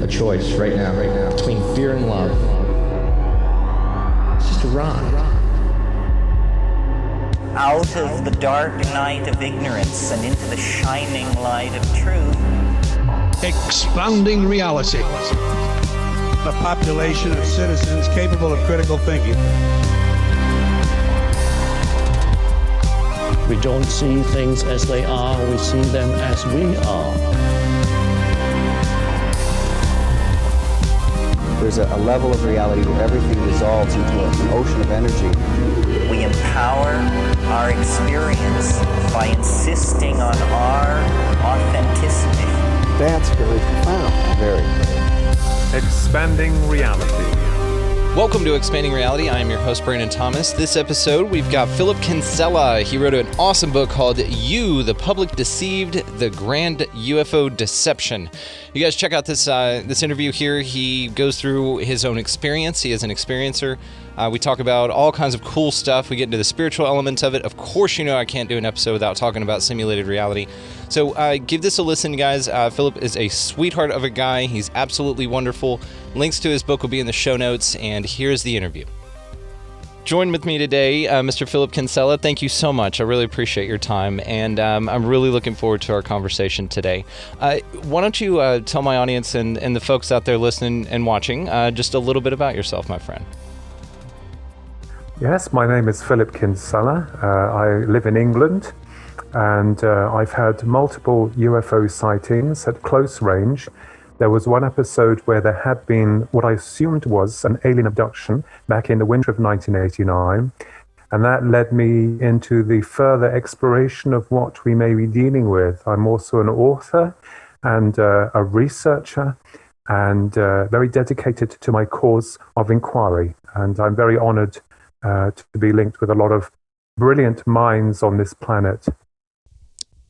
a choice right now, between fear and love. It's just a ride. Out of the dark night of ignorance and into the shining light of truth. Expanding reality. A population of citizens capable of critical thinking. We don't see things as they are, we see them as we are. There's a level of reality where everything dissolves into an ocean of energy. We empower our experience by insisting on our authenticity. That's very profound. Very. Expanding reality. Welcome to Expanding Reality. I am your host, Brandon Thomas. This episode, we've got Philip Kinsella. He wrote an awesome book called You, the Public Deceived, the Grand UFO Deception. You guys check out this interview here. He goes through his own experience. He is an experiencer. We talk about all kinds of cool stuff. We get into the spiritual elements of it. Of course, you know I can't do an episode without talking about simulated reality. So give this a listen, guys. Philip is a sweetheart of a guy. He's absolutely wonderful. Links to his book will be in the show notes, and here's the interview. Join with me today, Mr. Philip Kinsella. Thank you so much. I really appreciate your time, and I'm really looking forward to our conversation today. Why don't you tell my audience and the folks out there listening and watching just a little bit about yourself, my friend? Yes, my name is Philip Kinsella. I live in England, and I've had multiple UFO sightings at close range. There was one episode where there had been what I assumed was an alien abduction back in the winter of 1989, and that led me into the further exploration of what we may be dealing with. I'm also an author and a researcher, and very dedicated to my cause of inquiry, and I'm very honored to be linked with a lot of brilliant minds on this planet.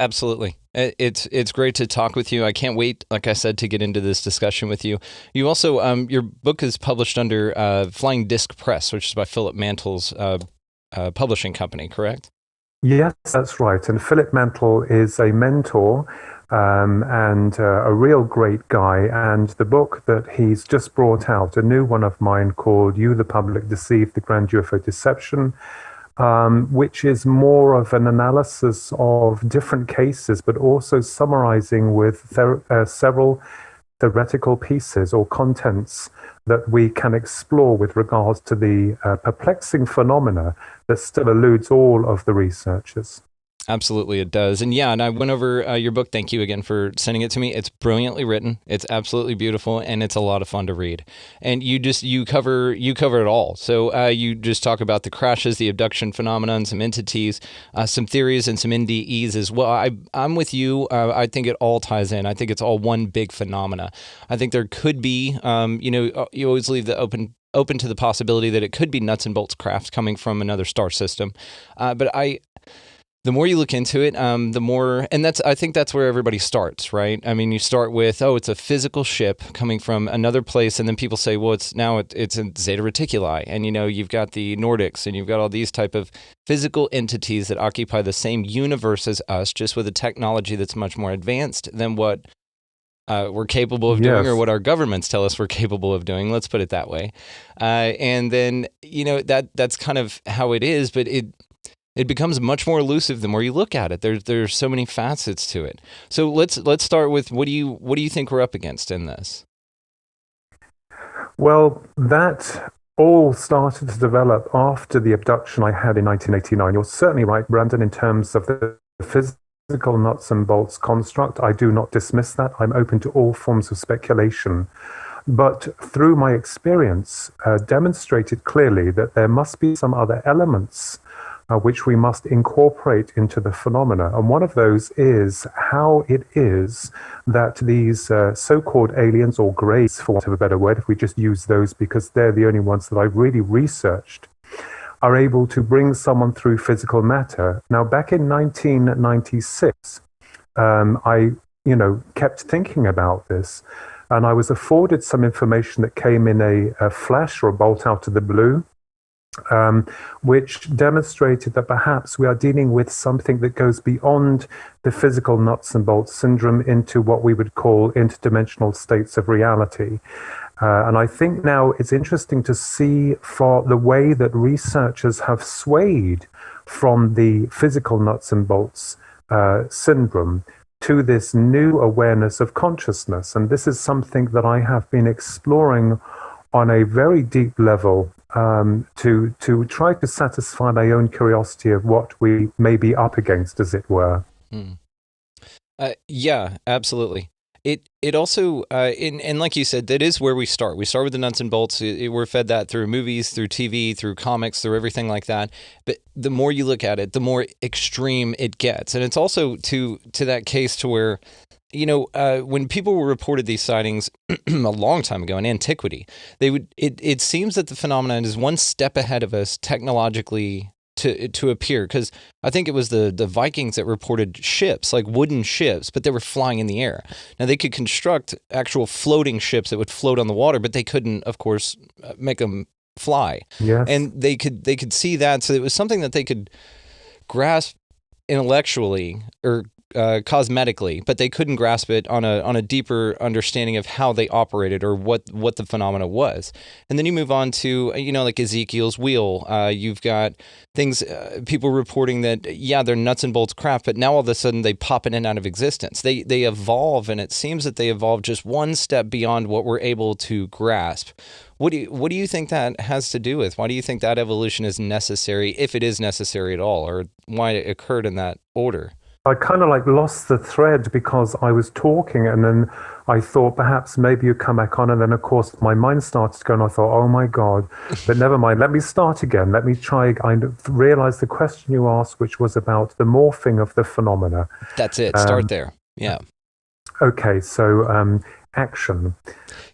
Absolutely. It's great to talk with you. I can't wait, like I said, to get into this discussion with you. You also, your book is published under Flying Disc Press, which is by Philip Mantle's publishing company, correct? Yes, that's right. And Philip Mantle is a mentor and a real great guy. And the book that he's just brought out, a new one of mine called You, the Public Deceived, the Grand UFO Deception, which is more of an analysis of different cases, but also summarizing with several theoretical pieces or contents that we can explore with regards to the perplexing phenomena that still eludes all of the researchers. Absolutely, it does. And yeah, and I went over your book. Thank you again for sending it to me. It's brilliantly written. It's absolutely beautiful, and it's a lot of fun to read. And you cover it all. So you just talk about the crashes, the abduction phenomenon, some entities, some theories, and some NDEs as well. I'm with you. I think it all ties in. I think it's all one big phenomena. I think there could be, you always leave the open to the possibility that it could be nuts and bolts craft coming from another star system. But the more you look into it, the more, and I think that's where everybody starts, right? I mean, you start with, it's a physical ship coming from another place, and then people say, well, it's in Zeta Reticuli, and you've got the Nordics, and you've got all these type of physical entities that occupy the same universe as us, just with a technology that's much more advanced than what we're capable of doing, or what our governments tell us we're capable of doing. Let's put it that way. And then that's kind of how it is, but it becomes much more elusive the more you look at it. There's so many facets to it. So let's start with what do you think we're up against in this? Well, that all started to develop after the abduction I had in 1989. You're certainly right, Brandon, in terms of the physical nuts and bolts construct. I do not dismiss that. I'm open to all forms of speculation. But through my experience, demonstrated clearly that there must be some other elements which we must incorporate into the phenomena. And one of those is how it is that these so-called aliens, or greys, for want of a better word, if we just use those because they're the only ones that I've really researched, are able to bring someone through physical matter. Now, back in 1996, I kept thinking about this, and I was afforded some information that came in a flash or a bolt out of the blue. which demonstrated that perhaps we are dealing with something that goes beyond the physical nuts and bolts syndrome into what we would call interdimensional states of reality. And I think now it's interesting to see for the way that researchers have swayed from the physical nuts and bolts syndrome to this new awareness of consciousness. And this is something that I have been exploring on a very deep level to try to satisfy my own curiosity of what we may be up against, as it were. Yeah, absolutely. It also, and like you said, that is where we start. We start with the nuts and bolts. We're fed that through movies, through TV, through comics, through everything like that. But the more you look at it, the more extreme it gets. And it's also to that case to where, when people were reported these sightings a long time ago in antiquity, it seems that the phenomenon is one step ahead of us technologically to appear, because I think it was the Vikings that reported ships, like wooden ships, but they were flying in the air. Now they could construct actual floating ships that would float on the water, but they couldn't, of course, make them fly. Yes. And they could see that, so it was something that they could grasp intellectually or cosmetically, but they couldn't grasp it on a deeper understanding of how they operated or what the phenomena was. And then you move on to, like Ezekiel's wheel. You've got things, people reporting that, they're nuts and bolts craft, but now all of a sudden they pop in and out of existence. They evolve, and it seems that they evolve just one step beyond what we're able to grasp. What do you think that has to do with? Why do you think that evolution is necessary, if it is necessary at all, or why it occurred in that order? I kind of lost the thread because I was talking, and then I thought perhaps maybe you come back on, and then of course my mind started to go, and I thought, oh my God, but never mind, let me start again. Let me try. I realized the question you asked, which was about the morphing of the phenomena. That's it. Start there. Yeah. Okay, so action.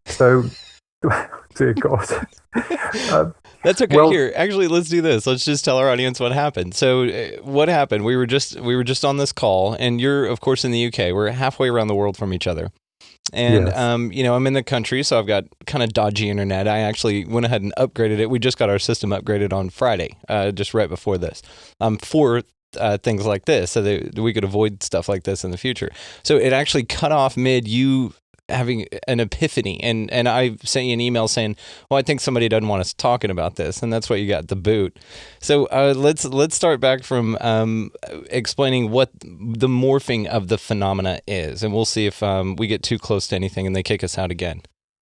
So, dear God. That's okay. Well, here, actually, let's do this. Let's just tell our audience what happened. So, what happened? We were just on this call, and you're, of course, in the UK. We're halfway around the world from each other, and yes. I'm in the country, so I've got kind of dodgy internet. I actually went ahead and upgraded it. We just got our system upgraded on Friday, just right before this, for things like this, so that we could avoid stuff like this in the future. So it actually cut off mid you having an epiphany, and I sent you an email saying, well, I think somebody doesn't want us talking about this, and that's what you got the boot. So let's start back from explaining what the morphing of the phenomena is, and we'll see if we get too close to anything and they kick us out again.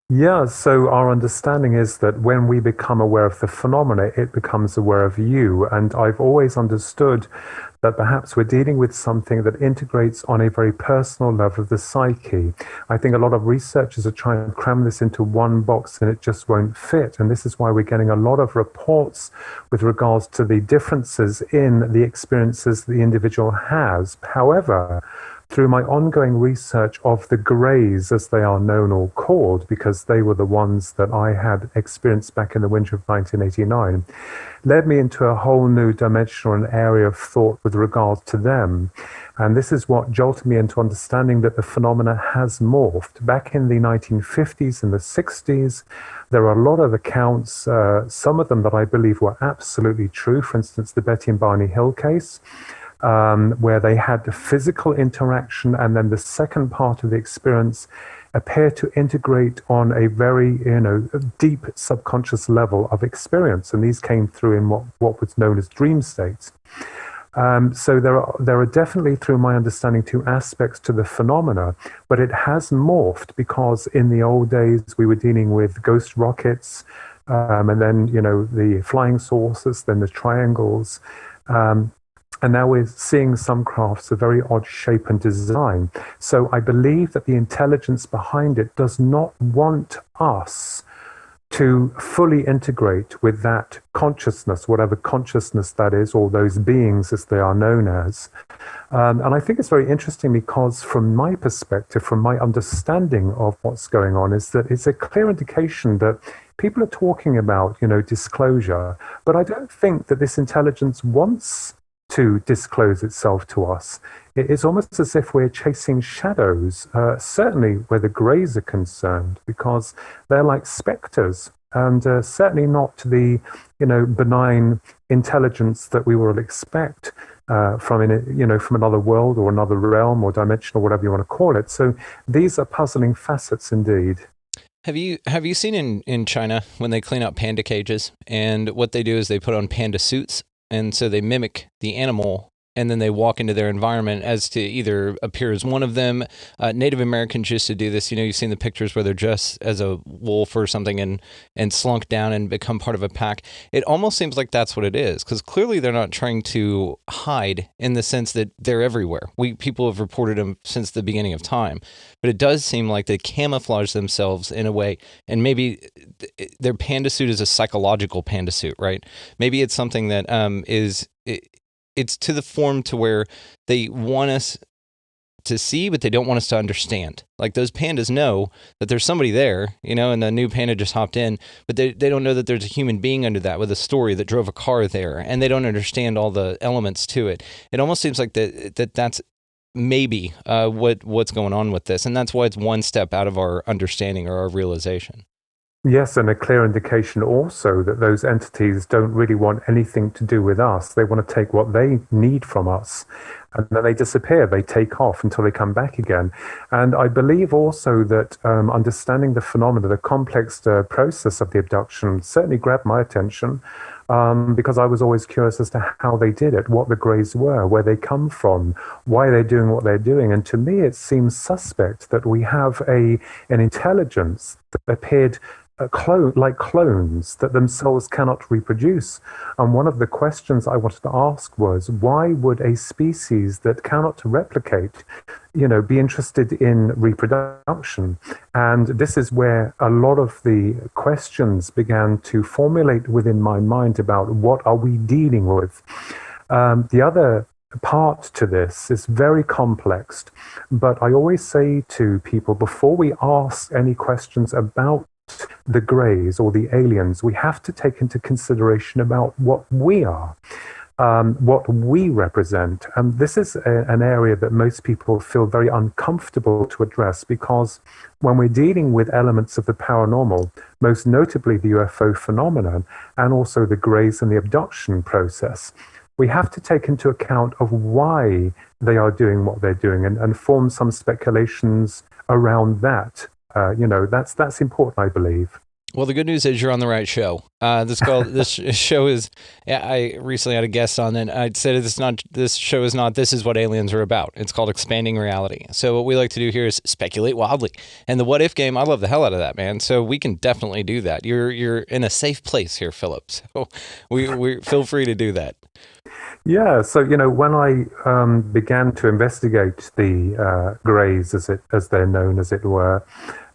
Yeah, so our understanding is that when we become aware of the phenomena, it becomes aware of you. And I've always understood that perhaps we're dealing with something that integrates on a very personal level of the psyche. I think a lot of researchers are trying to cram this into one box, and it just won't fit. And this is why we're getting a lot of reports with regards to the differences in the experiences the individual has. However, through my ongoing research of the greys, as they are known or called, because they were the ones that I had experienced back in the winter of 1989, led me into a whole new dimension or an area of thought with regard to them. And this is what jolted me into understanding that the phenomena has morphed. Back in the 1950s and the 60s, there are a lot of accounts, some of them that I believe were absolutely true. For instance, the Betty and Barney Hill case, where they had the physical interaction, and then the second part of the experience appeared to integrate on a very, deep subconscious level of experience. And these came through in what was known as dream states. So there are definitely, through my understanding, two aspects to the phenomena, but it has morphed because in the old days we were dealing with ghost rockets, and then, the flying saucers, then the triangles, and now we're seeing some crafts of very odd shape and design. So I believe that the intelligence behind it does not want us to fully integrate with that consciousness, whatever consciousness that is, or those beings as they are known as. And I think it's very interesting because from my perspective, from my understanding of what's going on, is that it's a clear indication that people are talking about, disclosure, but I don't think that this intelligence wants to disclose itself to us. It's almost as if we're chasing shadows, certainly where the greys are concerned, because they're like specters. and certainly not the, benign intelligence that we will expect from another world or another realm or dimension or whatever you want to call it. So these are puzzling facets indeed. Have you seen in China when they clean out panda cages, and what they do is they put on panda suits, and so they mimic the animal, and then they walk into their environment as to either appear as one of them. Native Americans used to do this. You've seen the pictures where they're dressed as a wolf or something and slunk down and become part of a pack. It almost seems like that's what it is, because clearly they're not trying to hide in the sense that they're everywhere. People have reported them since the beginning of time, but it does seem like they camouflage themselves in a way, and maybe their panda suit is a psychological panda suit, right? Maybe it's something that it's to the form to where they want us to see, but they don't want us to understand. Like those pandas know that there's somebody there, and the new panda just hopped in, but they don't know that there's a human being under that with a story that drove a car there, and they don't understand all the elements to it. It almost seems like that's maybe what's going on with this, and that's why it's one step out of our understanding or our realization. Yes, and a clear indication also that those entities don't really want anything to do with us. They want to take what they need from us, and then they disappear. They take off until they come back again. And I believe also that understanding the phenomena, the complex process of the abduction certainly grabbed my attention, because I was always curious as to how they did it, what the Greys were, where they come from, why they're doing what they're doing. And to me, it seems suspect that we have an intelligence that appeared like clones that themselves cannot reproduce. And one of the questions I wanted to ask was, why would a species that cannot replicate, be interested in reproduction? And this is where a lot of the questions began to formulate within my mind about what are we dealing with. The other part to this is very complex, but I always say to people, before we ask any questions about the Greys or the aliens, we have to take into consideration about what we are, what we represent. And this is an area that most people feel very uncomfortable to address, because when we're dealing with elements of the paranormal, most notably the UFO phenomenon, and also the Greys and the abduction process, we have to take into account of why they are doing what they're doing and form some speculations around that. That's important, I believe. Well, the good news is you're on the right show. This show is, I recently had a guest on, and I said this show is not This Is What Aliens Are About. It's called Expanding Reality. So what we like to do here is speculate wildly. And the what if game, I love the hell out of that, man. So we can definitely do that. You're in a safe place here, Philip. So we feel free to do that. Yeah, so when I began to investigate the Greys, as they're known, as it were,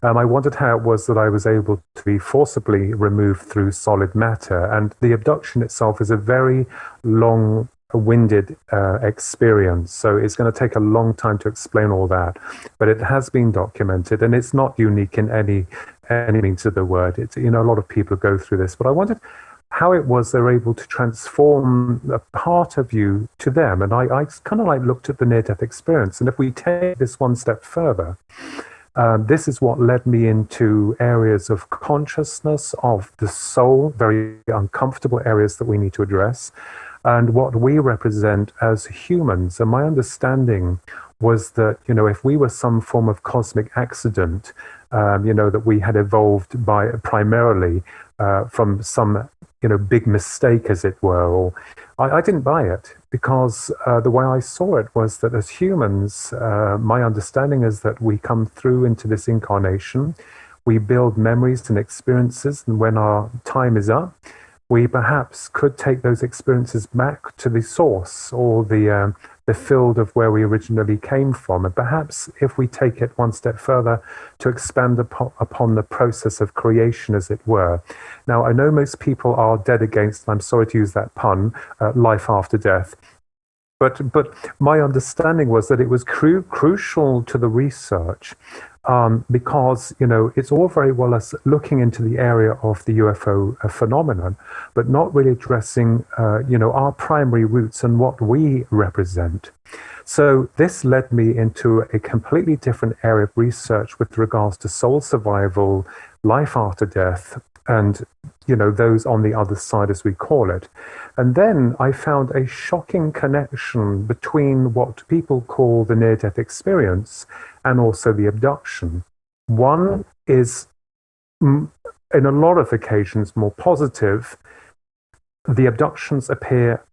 I wondered how it was that I was able to be forcibly removed through solid matter. And the abduction itself is a very long-winded experience, so it's going to take a long time to explain all that. But it has been documented, and it's not unique in any means of the word. It's a lot of people go through this, but I wondered how it was they're able to transform a part of you to them. And I kind of looked at the near-death experience. And if we take this one step further, this is what led me into areas of consciousness, of the soul, very uncomfortable areas that we need to address, and what we represent as humans. And my understanding was that, if we were some form of cosmic accident, that we had evolved by primarily from some big mistake, as it were, or I didn't buy it, because the way I saw it was that as humans, my understanding is that we come through into this incarnation, we build memories and experiences, and when our time is up, we perhaps could take those experiences back to the source or the field of where we originally came from. And perhaps if we take it one step further, to expand upon the process of creation, as it were. Now, I know most people are dead against, and I'm sorry to use that pun, life after death. But my understanding was that it was crucial to the research, because it's all very well as looking into the area of the UFO phenomenon, but not really addressing our primary roots and what we represent. So this led me into a completely different area of research with regards to soul survival, life after death, and those on the other side, as we call it. And then I found a shocking connection between what people call the near-death experience and also the abduction. One is, in a lot of occasions, more positive. The abductions appear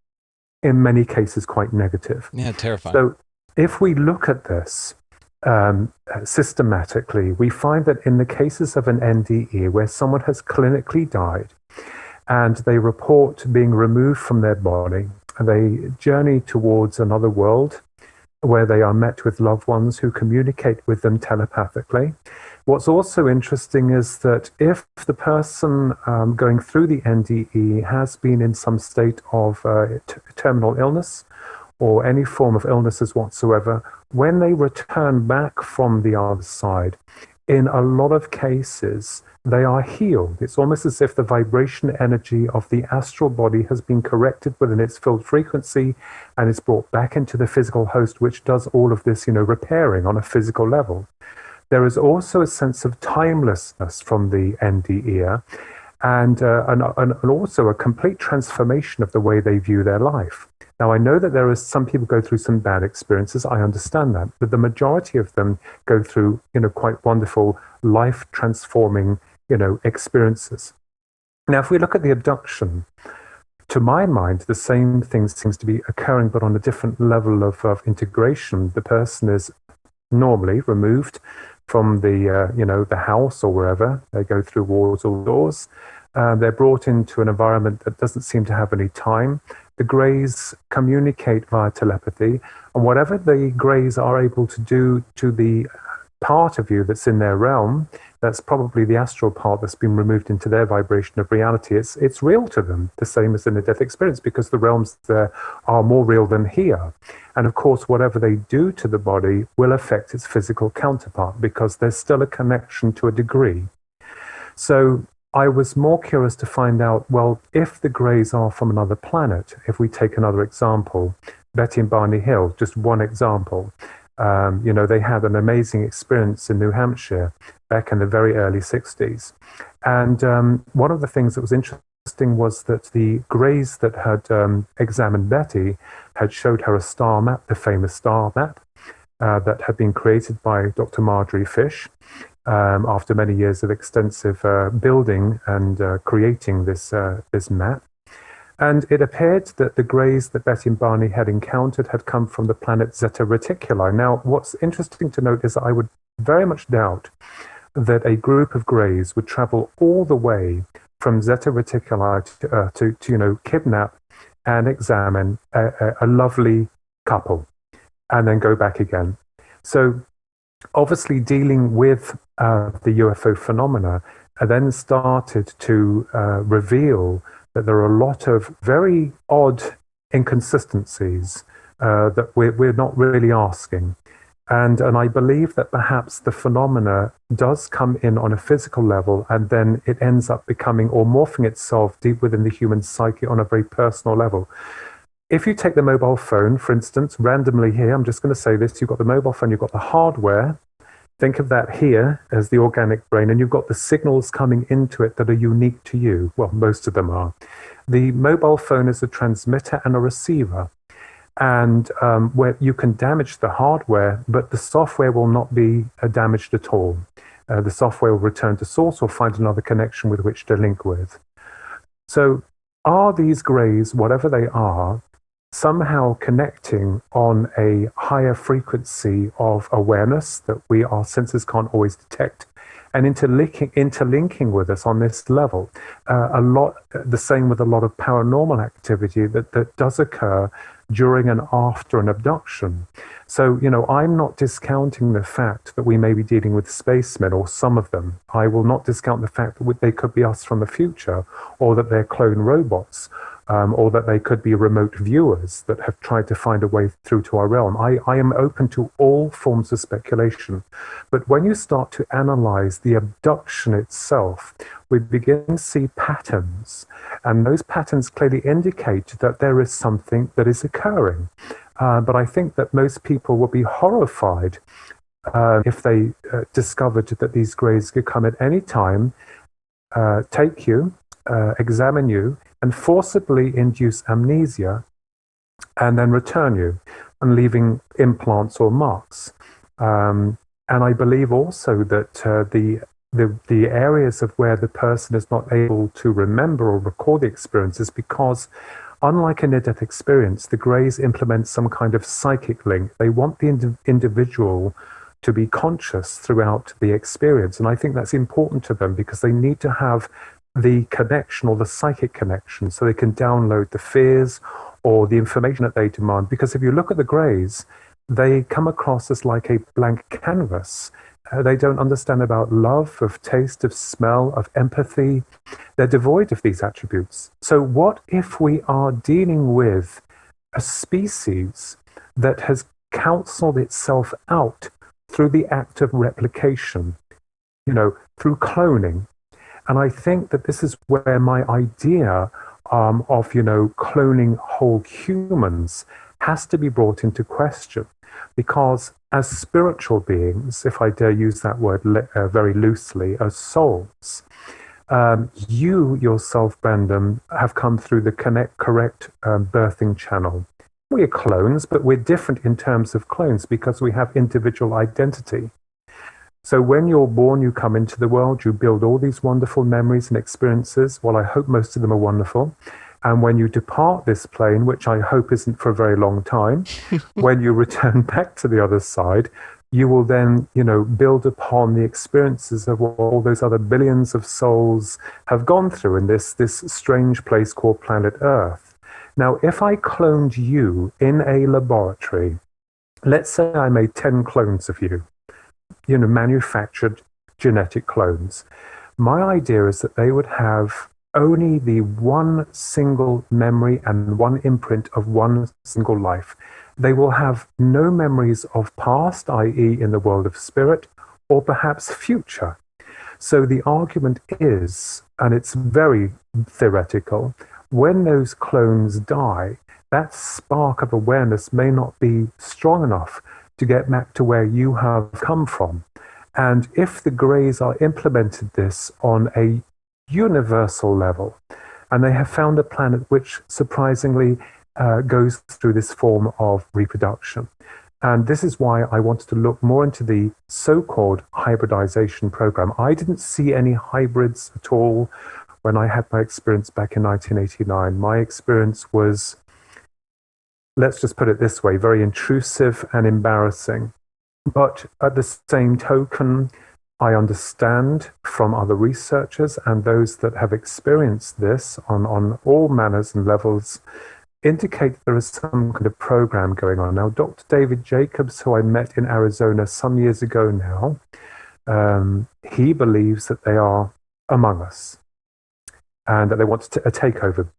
in many cases quite negative. Yeah, terrifying. So if we look at this systematically, we find that in the cases of an NDE where someone has clinically died and they report being removed from their body, and they journey towards another world where they are met with loved ones who communicate with them telepathically. What's also interesting is that if the person going through the NDE has been in some state of terminal illness or any form of illnesses whatsoever, when they return back from the other side, in a lot of cases, they are healed. It's almost as if the vibration energy of the astral body has been corrected within its field frequency and it's brought back into the physical host, which does all of this, repairing on a physical level. There is also a sense of timelessness from the NDE and also a complete transformation of the way they view their life. Now, I know that there are some people go through some bad experiences. I understand that. But the majority of them go through, quite wonderful, life-transforming, experiences. Now, if we look at the abduction, to my mind, the same thing seems to be occurring, but on a different level of integration. The person is normally removed from the house or wherever. They go through walls or doors. They're brought into an environment that doesn't seem to have any time. The Greys communicate via telepathy, and whatever the Greys are able to do to the part of you that's in their realm, that's probably the astral part that's been removed into their vibration of reality. It's real to them, the same as in a death experience, because the realms there are more real than here. And of course, whatever they do to the body will affect its physical counterpart, because there's still a connection to a degree. So I was more curious to find out, well, if the Greys are from another planet, if we take another example, Betty and Barney Hill, just one example, they had an amazing experience in New Hampshire back in the very early 60s. And one of the things that was interesting was that the Greys that had examined Betty had showed her a star map, the famous star map, that had been created by Dr. Marjorie Fish. After many years of extensive building and creating this map. And it appeared that the Greys that Betty and Barney had encountered had come from the planet Zeta Reticuli. Now, what's interesting to note is that I would very much doubt that a group of Greys would travel all the way from Zeta Reticuli to kidnap and examine a lovely couple and then go back again. So obviously dealing with the UFO phenomena then started to reveal that there are a lot of very odd inconsistencies that we're not really asking. And I believe that perhaps the phenomena does come in on a physical level, and then it ends up becoming or morphing itself deep within the human psyche on a very personal level. If you take the mobile phone, for instance, randomly here, I'm just going to say this, you've got the mobile phone, you've got the hardware. Think of that here as the organic brain, and you've got the signals coming into it that are unique to you. Well, most of them are. The mobile phone is a transmitter and a receiver, and where you can damage the hardware, but the software will not be damaged at all. The software will return to source or find another connection with which to link with. So are these Greys, whatever they are, somehow connecting on a higher frequency of awareness that our senses can't always detect, and interlinking with us on this level? The same with a lot of paranormal activity that does occur during and after an abduction. So, I'm not discounting the fact that we may be dealing with spacemen, or some of them. I will not discount the fact that they could be us from the future, or that they're clone robots. Or that they could be remote viewers that have tried to find a way through to our realm. I am open to all forms of speculation. But when you start to analyze the abduction itself, we begin to see patterns. And those patterns clearly indicate that there is something that is occurring. But I think that most people would be horrified if they discovered that these Greys could come at any time take you, examine you, and forcibly induce amnesia, and then return you, and leaving implants or marks. And I believe also that the areas of where the person is not able to remember or record the experience is because, unlike a near-death experience, the Greys implement some kind of psychic link. They want the individual to be conscious throughout the experience. And I think that's important to them because they need to have the connection or the psychic connection so they can download the fears or the information that they demand. Because if you look at the Greys, they come across as like a blank canvas. They don't understand about love, of taste, of smell, of empathy. They're devoid of these attributes. So what if we are dealing with a species that has counseled itself out through the act of replication, through cloning? And I think that this is where my idea of, cloning whole humans has to be brought into question. Because as spiritual beings, if I dare use that word very loosely, as souls, you yourself, Brandon, have come through the correct birthing channel. We're clones, but we're different in terms of clones because we have individual identity. So when you're born, you come into the world, you build all these wonderful memories and experiences. Well, I hope most of them are wonderful. And when you depart this plane, which I hope isn't for a very long time, when you return back to the other side, you will then, build upon the experiences of what all those other billions of souls have gone through in this strange place called planet Earth. Now, if I cloned you in a laboratory, let's say I made 10 clones of you, manufactured genetic clones, my idea is that they would have only the one single memory and one imprint of one single life. They will have no memories of past, i.e. in the world of spirit, or perhaps future. So the argument is, and it's very theoretical, when those clones die, that spark of awareness may not be strong enough to get back to where you have come from. And if the Greys are implemented this on a universal level, and they have found a planet which surprisingly goes through this form of reproduction. And this is why I wanted to look more into the so-called hybridization program. I didn't see any hybrids at all when I had my experience back in 1989. My experience was, let's just put it this way, very intrusive and embarrassing. But at the same token, I understand from other researchers and those that have experienced this on all manners and levels indicate there is some kind of program going on. Now, Dr. David Jacobs, who I met in Arizona some years ago now, he believes that they are among us and that they want a takeover.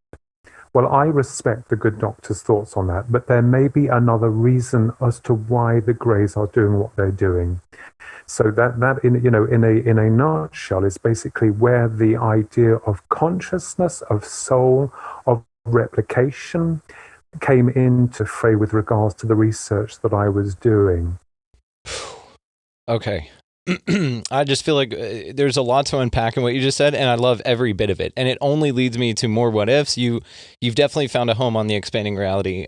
Well, I respect the good doctor's thoughts on that, but there may be another reason as to why the Greys are doing what they're doing. So that in a nutshell is basically where the idea of consciousness, of soul, of replication came into fray with regards to the research that I was doing. Okay. I just feel like there's a lot to unpack in what you just said, and I love every bit of it. And it only leads me to more what ifs. You've definitely found a home on the Expanding Reality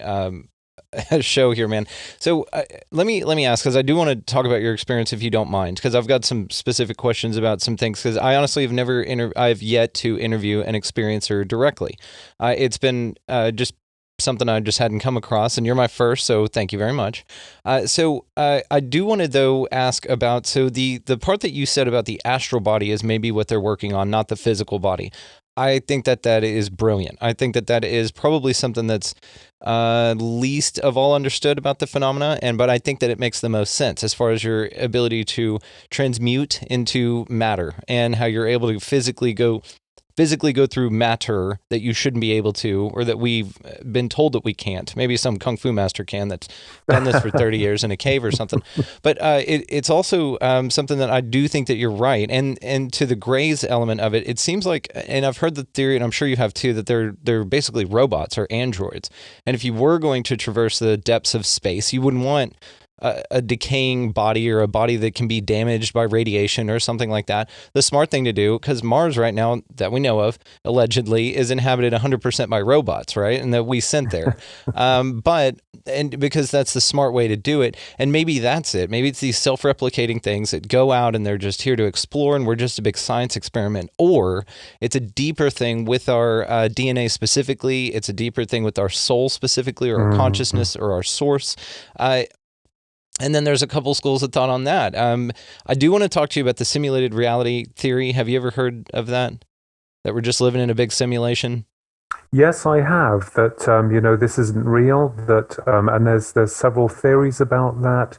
show here, man. So let me ask, because I do want to talk about your experience, if you don't mind, because I've got some specific questions about some things. Because I honestly have I've yet to interview an experiencer directly. It's been just something I just hadn't come across, and you're my first, so thank you very much. So I do want to, though, ask about, so the part that you said about the astral body is maybe what they're working on, not the physical body. I think that is brilliant. I think that is probably something that's least of all understood about the phenomena, but I think that it makes the most sense as far as your ability to transmute into matter and how you're able to physically go through matter that you shouldn't be able to, or that we've been told that we can't. Maybe some kung fu master can that's done this for 30 years in a cave or something. But it's also something that I do think that you're right. And to the Greys element of it, it seems like, and I've heard the theory, and I'm sure you have too, that they're basically robots or androids. And if you were going to traverse the depths of space, you wouldn't want a decaying body or a body that can be damaged by radiation or something like that, the smart thing to do, because Mars right now that we know of allegedly is inhabited 100% by robots, right? And that we sent there. And because that's the smart way to do it. And maybe that's it. Maybe it's these self-replicating things that go out and they're just here to explore and we're just a big science experiment. Or it's a deeper thing with our DNA specifically. It's a deeper thing with our soul specifically, or our consciousness, or our source. And then there's a couple schools of thought on that. I do want to talk to you about the simulated reality theory. Have you ever heard of that? That we're just living in a big simulation? Yes, I have. That this isn't real. That and there's several theories about that.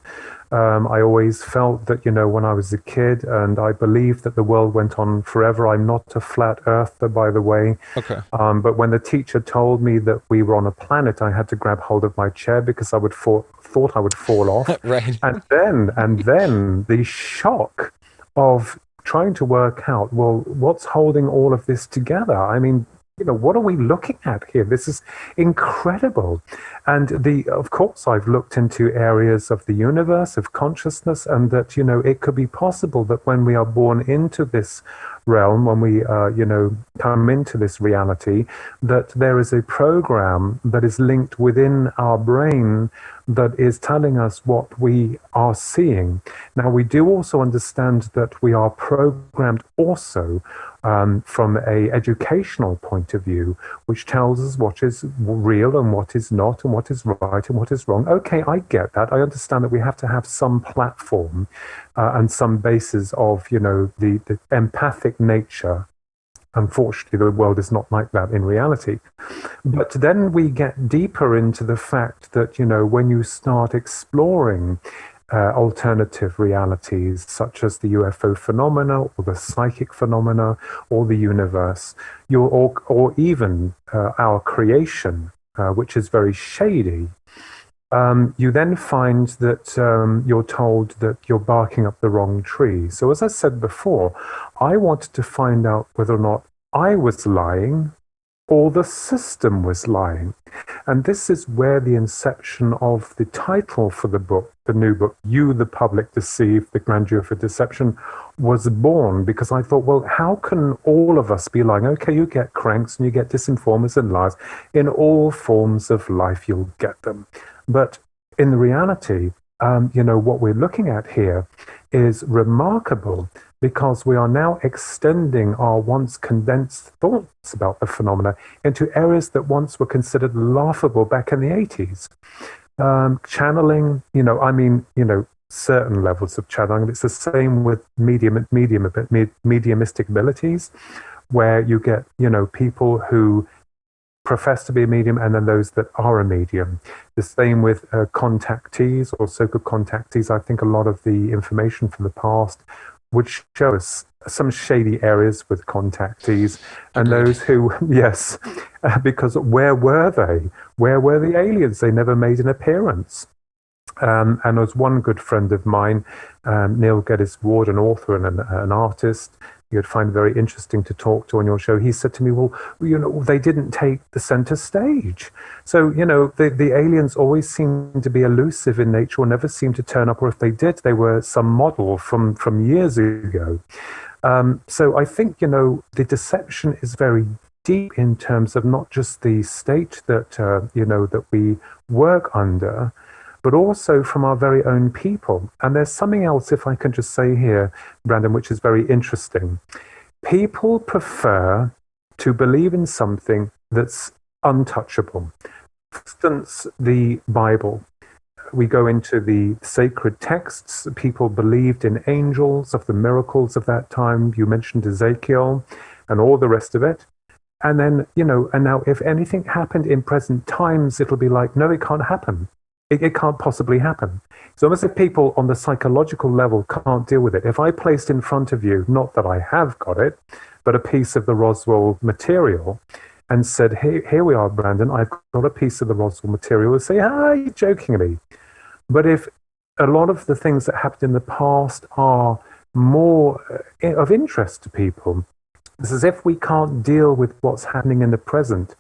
I always felt that when I was a kid, and I believed that the world went on forever. I'm not a flat earther, by the way. Okay. But when the teacher told me that we were on a planet, I had to grab hold of my chair because I thought I would fall off. Right. And then the shock of trying to work out, well, what's holding all of this together? I mean, what are we looking at here? This is incredible. And of course, I've looked into areas of the universe, of consciousness, and that, it could be possible that when we are born into this realm, when we, come into this reality, that there is a program that is linked within our brain that is telling us what we are seeing. Now, we do also understand that we are programmed also from a educational point of view, which tells us what is real and what is not, and what is right and what is wrong. Okay, I get that. I understand that we have to have some platform and some basis of, the empathic nature. Unfortunately, the world is not like that in reality. But then we get deeper into the fact that, when you start exploring alternative realities, such as the UFO phenomena, or the psychic phenomena, or the universe, or even our creation, which is very shady, you then find that you're told that you're barking up the wrong tree. So as I said before, I wanted to find out whether or not I was lying or the system was lying. And this is where the inception of the title for the book, the new book, You, the Public Deceive, The Grandeur for Deception, was born, because I thought, well, how can all of us be lying? Okay, you get cranks and you get disinformers and liars. In all forms of life, you'll get them. But in reality, what we're looking at here is remarkable, because we are now extending our once condensed thoughts about the phenomena into areas that once were considered laughable back in the 80s. Channeling, certain levels of channeling. It's the same with mediumistic abilities, where you get, people who profess to be a medium, and then those that are a medium. The same with contactees or so-called contactees. I think a lot of the information from the past would show us some shady areas with contactees, and those who, yes, because where were they? Where were the aliens? They never made an appearance. And as one good friend of mine, Neil Geddes Ward, an author and an artist, you'd find very interesting to talk to on your show. He said to me, well, they didn't take the center stage. So, the aliens always seem to be elusive in nature, or never seem to turn up, or if they did, they were some model from years ago. So I think, the deception is very deep in terms of not just the state that, that we work under, but also from our very own people. And there's something else, if I can just say here, Brandon, which is very interesting. People prefer to believe in something that's untouchable. For instance, the Bible. We go into the sacred texts. People believed in angels, of the miracles of that time. You mentioned Ezekiel and all the rest of it. And then, and now if anything happened in present times, it'll be like, no, it can't happen. It can't possibly happen. It's almost if people on the psychological level can't deal with it. If I placed in front of you, not that I have got it, but a piece of the Roswell material, and said, here we are, Brandon, I've got a piece of the Roswell material, and say, you're joking me. But if a lot of the things that happened in the past are more of interest to people, it's as if we can't deal with what's happening in the present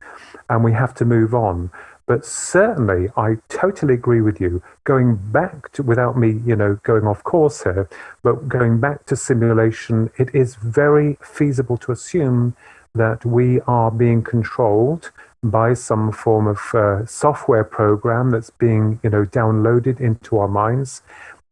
and we have to move on. But certainly, I totally agree with you. Going back to, without me, going off course here, but going back to simulation, it is very feasible to assume that we are being controlled by some form of software program that's being, downloaded into our minds.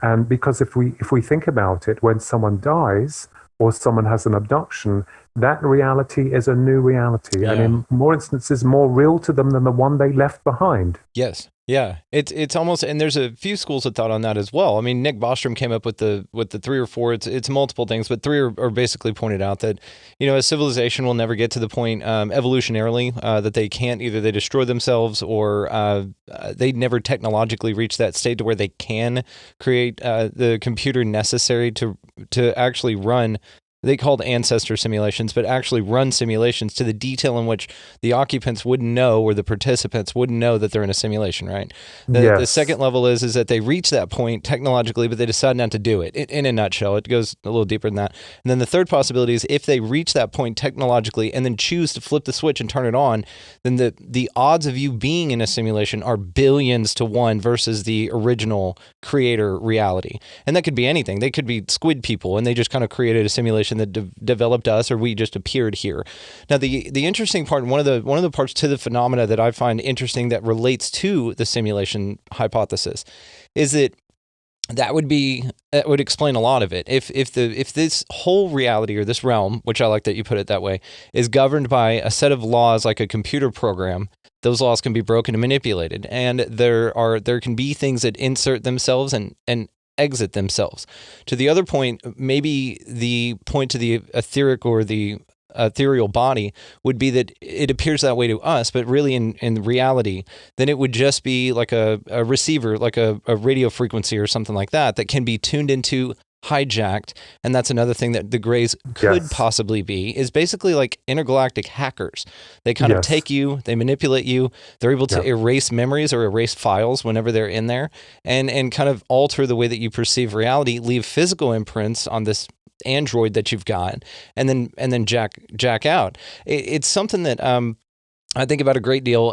And because if we think about it, when someone dies or someone has an abduction, that reality is a new reality, and in more instances, more real to them than the one they left behind. Yes. Yeah. It's almost, and there's a few schools of thought on that as well. I mean, Nick Bostrom came up with the 3 or 4, it's multiple things, but 3 are basically pointed out that, a civilization will never get to the point, evolutionarily, that they can't, either they destroy themselves or they never technologically reach that state to where they can create the computer necessary to actually run. They called ancestor simulations, but actually run simulations to the detail in which the occupants wouldn't know, or the participants wouldn't know, that they're in a simulation, right? The second level is that they reach that point technologically, but they decide not to do it. In a nutshell, it goes a little deeper than that. And then the third possibility is if they reach that point technologically and then choose to flip the switch and turn it on, then the odds of you being in a simulation are billions to 1 versus the original creator reality. And that could be anything. They could be squid people, and they just kind of created a simulation that developed us, or we just appeared here. Now, the interesting part, one of the parts to the phenomena that I find interesting that relates to the simulation hypothesis, is that would explain a lot of it. If this whole reality, or this realm, which I like that you put it that way, is governed by a set of laws like a computer program, those laws can be broken and manipulated, and there can be things that insert themselves and exit themselves. To the other point, maybe the point to the etheric or the ethereal body would be that it appears that way to us, but really in reality, then it would just be like a receiver, like a radio frequency or something like that can be tuned into, hijacked. And that's another thing that the Greys could possibly be, is basically like intergalactic hackers. They kind of take you, they manipulate you, they're able to erase memories or erase files whenever they're in there, and kind of alter the way that you perceive reality, leave physical imprints on this android that you've got, and then jack out. It's something that I think about a great deal.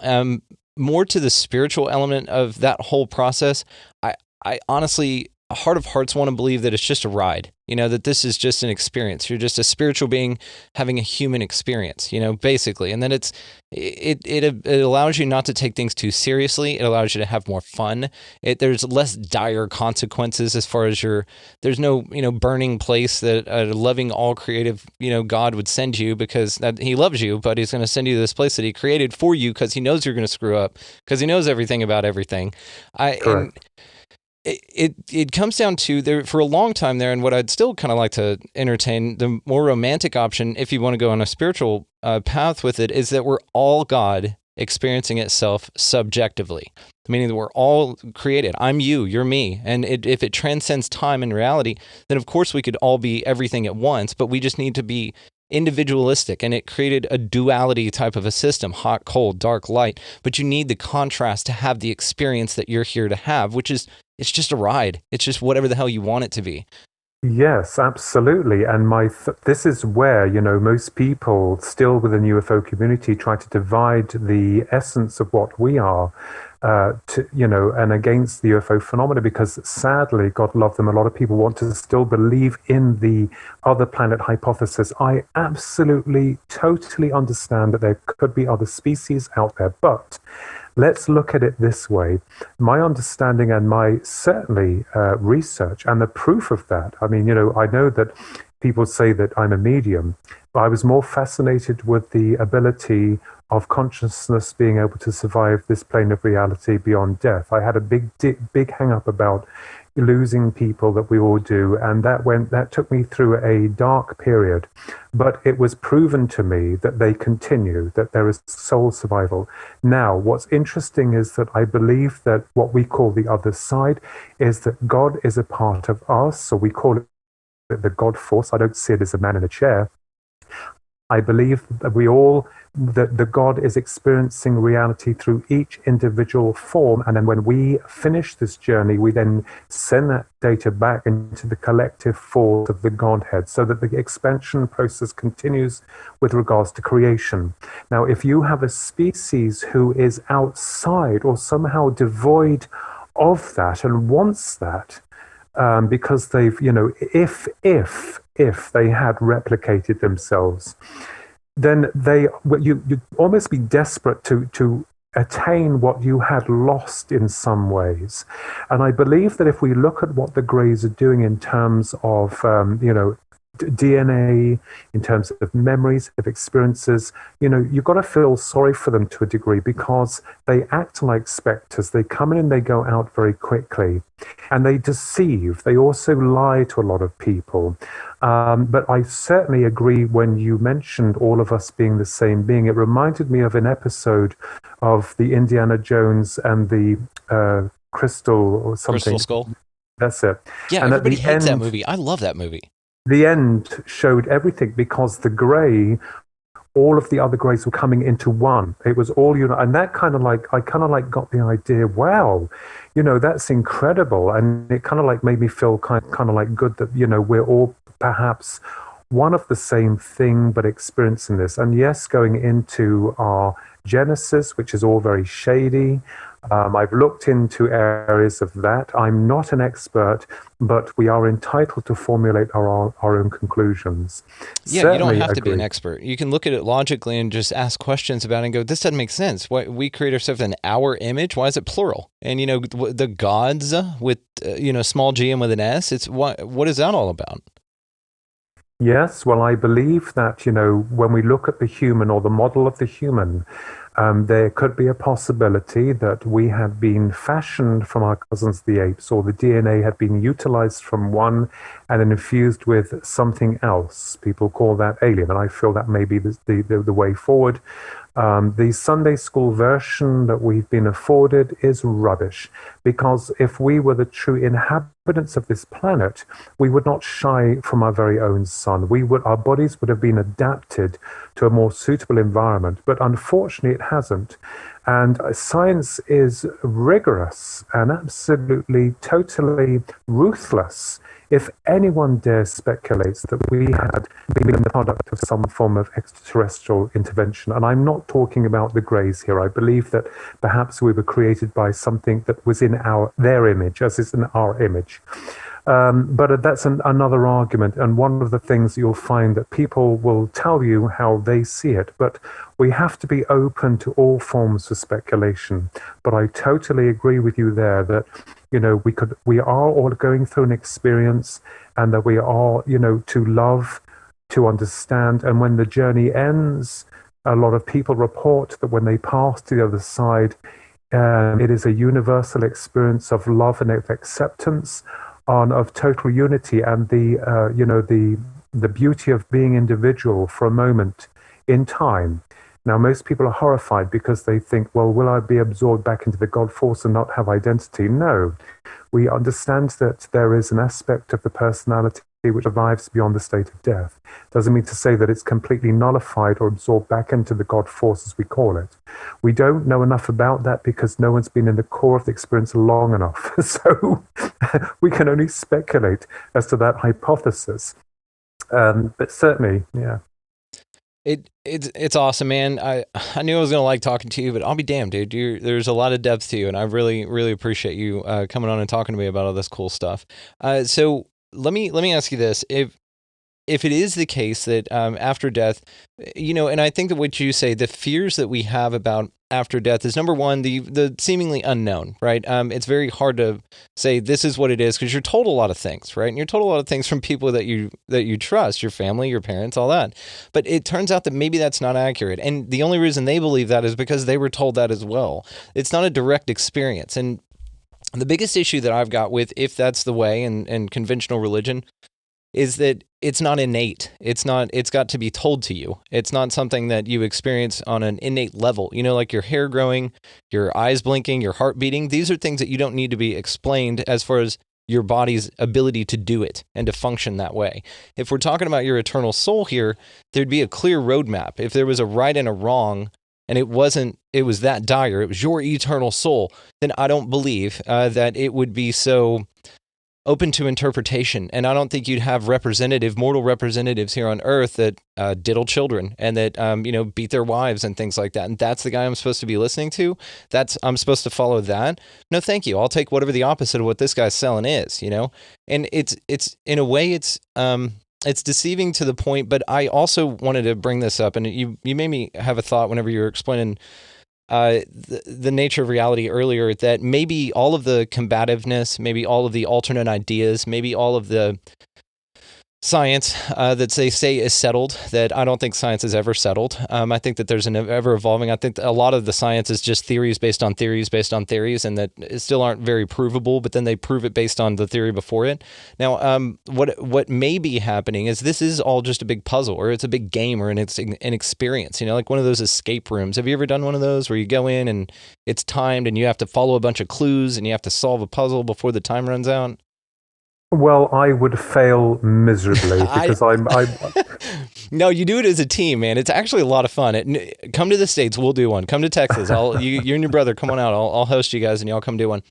More to the spiritual element of that whole process, I honestly, heart of hearts, want to believe that it's just a ride, that this is just an experience. You're just a spiritual being having a human experience, basically. And then it allows you not to take things too seriously. It allows you to have more fun. There's less dire consequences as far as there's no, burning place that a loving, all creative, God would send you, because he loves you, but he's going to send you to this place that he created for you because he knows you're going to screw up, because he knows everything about everything. It comes down to, there for a long time there, and what I'd still kind of like to entertain, the more romantic option, if you want to go on a spiritual path with it, is that we're all God experiencing itself subjectively, meaning that we're all created. I'm you, you're me. And if it transcends time and reality, then of course we could all be everything at once, but we just need to be individualistic, and it created a duality type of a system, hot, cold, dark, light. But you need the contrast to have the experience that you're here to have, which is, it's just a ride. It's just whatever the hell you want it to be. Yes, absolutely. And this is where, most people still within the UFO community try to divide the essence of what we are, and against the UFO phenomena, because sadly, God love them, a lot of people want to still believe in the other planet hypothesis. I absolutely, totally understand that there could be other species out there, but let's look at it this way. My understanding and my certainly research and the proof of that, I mean, I know that people say that I'm a medium, but I was more fascinated with the ability of consciousness being able to survive this plane of reality beyond death. I had a big hang up about losing people that we all do, and that took me through a dark period, but it was proven to me that they continue, that there is soul survival. Now, what's interesting is that I believe that what we call the other side is that God is a part of us, so we call it the God force. I don't see it as a man in a chair. I believe that that the God is experiencing reality through each individual form. And then when we finish this journey, we then send that data back into the collective force of the Godhead, so that the expansion process continues with regards to creation. Now, if you have a species who is outside or somehow devoid of that and wants that, because they've, if they had replicated themselves, then you'd almost be desperate to attain what you had lost in some ways. And I believe that if we look at what the Greys are doing in terms of, DNA, in terms of memories, of experiences, you've got to feel sorry for them to a degree, because they act like specters. They come in and they go out very quickly, and they deceive. They also lie to a lot of people. But I certainly agree when you mentioned all of us being the same being. It reminded me of an episode of the Indiana Jones and the Crystal or something. Crystal Skull. That's it. Yeah, and everybody hates that movie. I love that movie. The end showed everything, because the Grey, all of the other Greys were coming into one. It was all, and that I got the idea, wow, that's incredible. And it kind of made me feel kind of like good that, we're all perhaps one of the same thing, but experiencing this. And yes, going into our Genesis, which is all very shady. I've looked into areas of that. I'm not an expert, but we are entitled to formulate our own conclusions. Yeah, certainly, you don't have to be an expert. You can look at it logically and just ask questions about it and go, this doesn't make sense. Why we create ourselves in our image? Why is it plural? And, the gods with, small g and with an S, it's what is that all about? Yes, well, I believe that, when we look at the human or the model of the human, there could be a possibility that we had been fashioned from our cousins the apes, or the DNA had been utilized from one and then infused with something else. People call that alien, and I feel that may be the way forward. The Sunday school version that we've been afforded is rubbish, because if we were the true inhabitants of this planet, we would not shy from our very own sun. Our bodies would have been adapted to a more suitable environment, but unfortunately it hasn't. And science is rigorous and absolutely, totally ruthless. If anyone dares speculate that we had been the product of some form of extraterrestrial intervention, and I'm not talking about the Greys here, I believe that perhaps we were created by something that was in their image, as is in our image. But that's another argument, and one of the things you'll find that people will tell you how they see it, but we have to be open to all forms of speculation. But I totally agree with you there that, we are all going through an experience, and that we are, to love, to understand, and when the journey ends, a lot of people report that when they pass to the other side, it is a universal experience of love and of acceptance, of total unity, and the beauty of being individual for a moment in time. Now, most people are horrified because they think, well, will I be absorbed back into the God force and not have identity? No. We understand that there is an aspect of the personality which survives beyond the state of death. Doesn't mean to say that it's completely nullified or absorbed back into the God force, as we call it. We don't know enough about that because no one's been in the core of the experience long enough. So we can only speculate as to that hypothesis. But certainly, yeah. It's awesome, man. I knew I was gonna like talking to you, but I'll be damned, dude. There's a lot of depth to you, and I really, really appreciate you coming on and talking to me about all this cool stuff. So let me ask you this: if it is the case that after death, and I think that what you say, the fears that we have about after death is, number one, the seemingly unknown, right? It's very hard to say this is what it is because you're told a lot of things, right? And you're told a lot of things from people that you trust, your family, your parents, all that. But it turns out that maybe that's not accurate. And the only reason they believe that is because they were told that as well. It's not a direct experience. And the biggest issue that I've got with, if that's the way in conventional religion, is that it's not innate. It's got to be told to you. It's not something that you experience on an innate level. Like your hair growing, your eyes blinking, your heart beating. These are things that you don't need to be explained as far as your body's ability to do it and to function that way. If we're talking about your eternal soul here, there'd be a clear roadmap. If there was a right and a wrong, and it was that dire, it was your eternal soul, then I don't believe that it would be so open to interpretation. And I don't think you'd have mortal representatives here on earth that diddle children and that, beat their wives and things like that. And that's the guy I'm supposed to be listening to. I'm supposed to follow that. No, thank you. I'll take whatever the opposite of what this guy's selling is, and it's in a way, it's deceiving to the point, but I also wanted to bring this up, and you made me have a thought whenever you were explaining the nature of reality earlier, that maybe all of the combativeness, maybe all of the alternate ideas, maybe all of the science that they say is settled, that I don't think science is ever settled. I think that there's an ever evolving. I think a lot of the science is just theories based on theories based on theories, and that still aren't very provable, but then they prove it based on the theory before it. Now, what may be happening is this is all just a big puzzle, or it's a big game, or it's an experience, like one of those escape rooms. Have you ever done one of those where you go in and it's timed and you have to follow a bunch of clues and you have to solve a puzzle before the time runs out? Well, I would fail miserably because I'm. No, you do it as a team, man. It's actually a lot of fun. Come to the States, we'll do one. Come to Texas, you and your brother, come on out. I'll host you guys, and y'all come do one.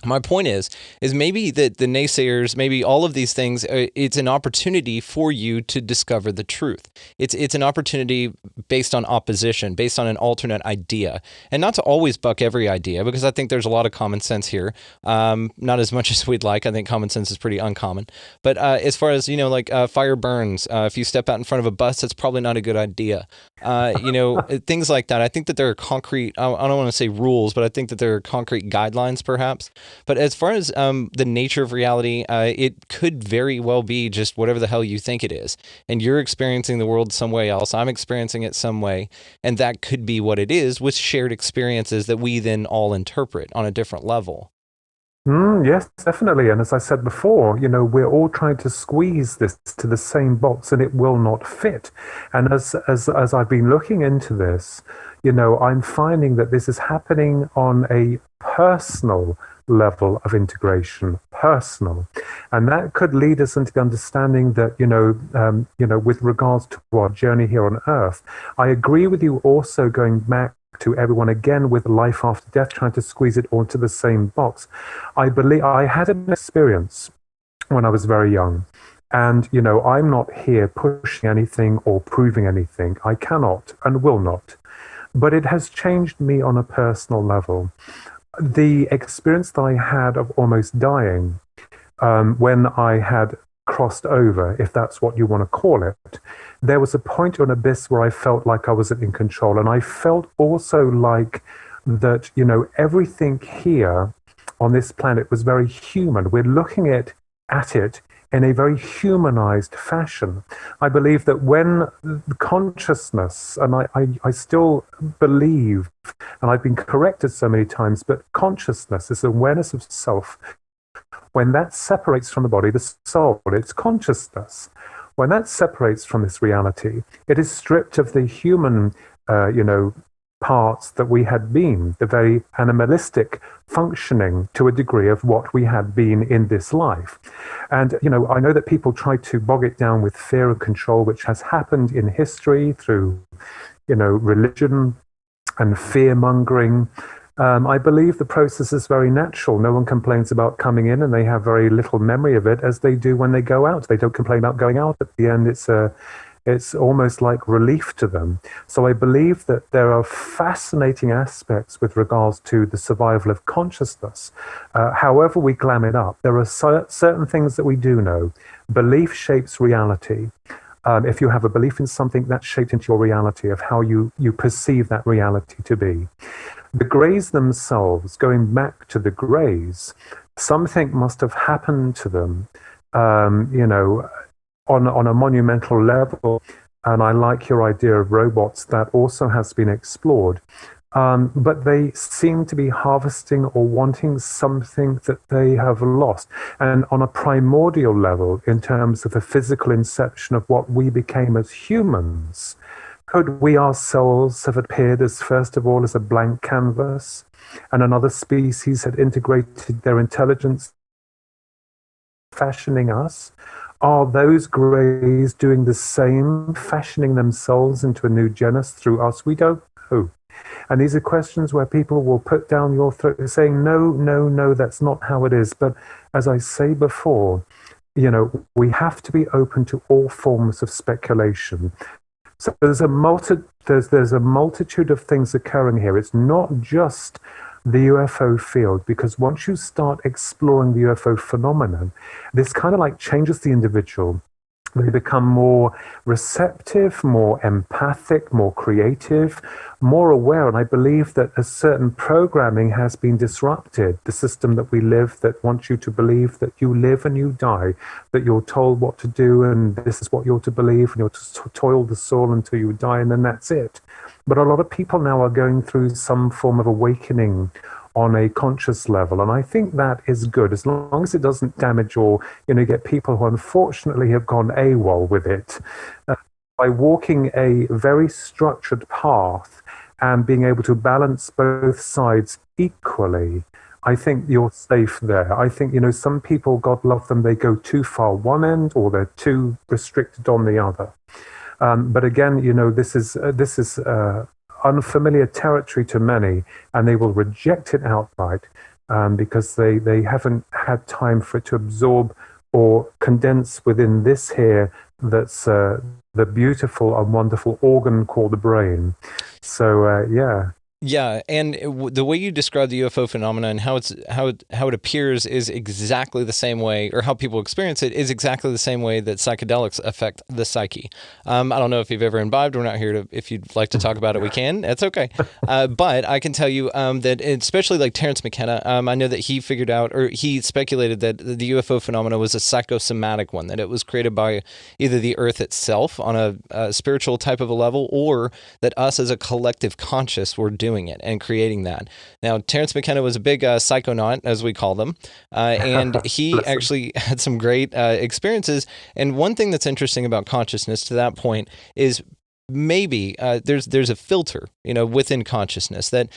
My point is maybe that the naysayers, maybe all of these things, it's an opportunity for you to discover the truth. It's an opportunity based on opposition, based on an alternate idea, and not to always buck every idea, because I think there's a lot of common sense here. Not as much as we'd like. I think common sense is pretty uncommon. But as far as, fire burns, if you step out in front of a bus, that's probably not a good idea. Things like that. I think that there are concrete, I don't want to say rules, but I think that there are concrete guidelines perhaps. But as far as the nature of reality, it could very well be just whatever the hell you think it is. And you're experiencing the world some way else. I'm experiencing it some way. And that could be what it is, with shared experiences that we then all interpret on a different level. Yes, definitely. And as I said before, we're all trying to squeeze this to the same box, and it will not fit. And as I've been looking into this, I'm finding that this is happening on a personal level of integration, personal. And that could lead us into the understanding that, with regards to our journey here on Earth, I agree with you also going back to everyone again with life after death, trying to squeeze it onto the same box. I believe I had an experience when I was very young. And, I'm not here pushing anything or proving anything. I cannot and will not. But it has changed me on a personal level. The experience that I had of almost dying when I had crossed over, if that's what you want to call it, there was a point or an abyss where I felt like I wasn't in control. And I felt also like that, everything here on this planet was very human. We're looking at it in a very humanized fashion. I believe that when consciousness, and I still believe, and I've been corrected so many times, but consciousness is awareness of self. When that separates from the body, the soul, it's consciousness. When that separates from this reality, it is stripped of the human, parts that we had been, the very animalistic functioning to a degree of what we had been in this life. And, I know that people try to bog it down with fear and control, which has happened in history through, religion and fear-mongering. I believe the process is very natural. No one complains about coming in, and they have very little memory of it, as they do when they go out. They don't complain about going out. At the end, it's almost like relief to them. So I believe that there are fascinating aspects with regards to the survival of consciousness. However we glam it up, there are certain things that we do know. Belief shapes reality. If you have a belief in something, that's shaped into your reality of how you perceive that reality to be. The Greys themselves, going back to the Greys, something must have happened to them, on a monumental level. And I like your idea of robots. That also has been explored. But they seem to be harvesting or wanting something that they have lost. And on a primordial level, in terms of the physical inception of what we became as humans, could we ourselves have appeared as, first of all, as a blank canvas, and another species had integrated their intelligence fashioning us? Are those greys doing the same, fashioning themselves into a new genus through us? We don't know. And these are questions where people will put down your throat saying, no, no, no, that's not how it is. But as I say before, we have to be open to all forms of speculation. So there's a multitude of things occurring here. It's not just the UFO field, because once you start exploring the UFO phenomenon, this kind of like changes the individual. They become more receptive, more empathic, more creative, more aware. And I believe that a certain programming has been disrupted. The system that we live that wants you to believe that you live and you die, that you're told what to do and this is what you're to believe, and you're to toil the soul until you die, and then that's it. But a lot of people now are going through some form of awakening on a conscious level. And I think that is good, as long as it doesn't damage or, get people who unfortunately have gone AWOL with it. By walking a very structured path and being able to balance both sides equally, I think you're safe there. I think, some people, God love them, they go too far one end or they're too restricted on the other. But again, this is unfamiliar territory to many, and they will reject it outright because they haven't had time for it to absorb or condense within this here that's the beautiful and wonderful organ called the brain. So, yeah. Yeah, and the way you describe the UFO phenomenon and how it appears is exactly the same way, or how people experience it is exactly the same way that psychedelics affect the psyche. I don't know if you've ever imbibed. We're not here to. If you'd like to talk about it, we can. It's okay. But I can tell you that, especially like Terence McKenna, I know that he figured out, or he speculated that the UFO phenomena was a psychosomatic one, that it was created by either the Earth itself on a spiritual type of a level, or that us as a collective conscious were doing it and creating that. Now, Terence McKenna was a big psychonaut, as we call them, and he actually had some great experiences. And one thing that's interesting about consciousness to that point is maybe there's a filter, within consciousness that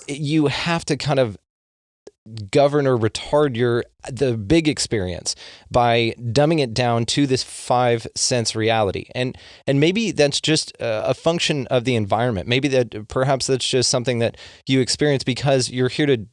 you have to kind of govern or retard the big experience by dumbing it down to this 5 sense reality. And maybe that's just a function of the environment. Maybe perhaps that's just something that you experience because you're here to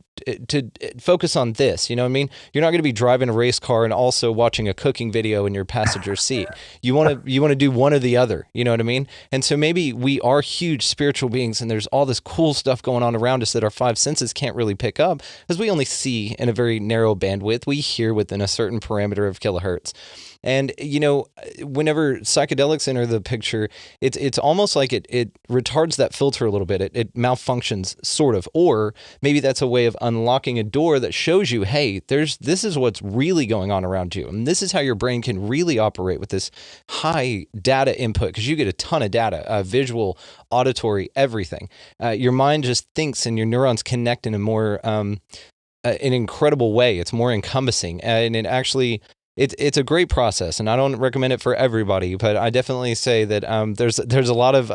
focus on this. You know what I mean? You're not going to be driving a race car and also watching a cooking video in your passenger seat. You want to do one or the other. You know what I mean? And so maybe we are huge spiritual beings, and there's all this cool stuff going on around us that our 5 senses can't really pick up, because we only see in a very narrow bandwidth. We hear within a certain parameter of kilohertz. And, whenever psychedelics enter the picture, it's almost like it retards that filter a little bit. It malfunctions, sort of. Or maybe that's a way of unlocking a door that shows you, hey, this is what's really going on around you. And this is how your brain can really operate with this high data input, because you get a ton of data, visual, auditory, everything. Your mind just thinks, and your neurons connect in a more an incredible way. It's more encompassing. And it actually... It's a great process, and I don't recommend it for everybody, but I definitely say that there's a lot of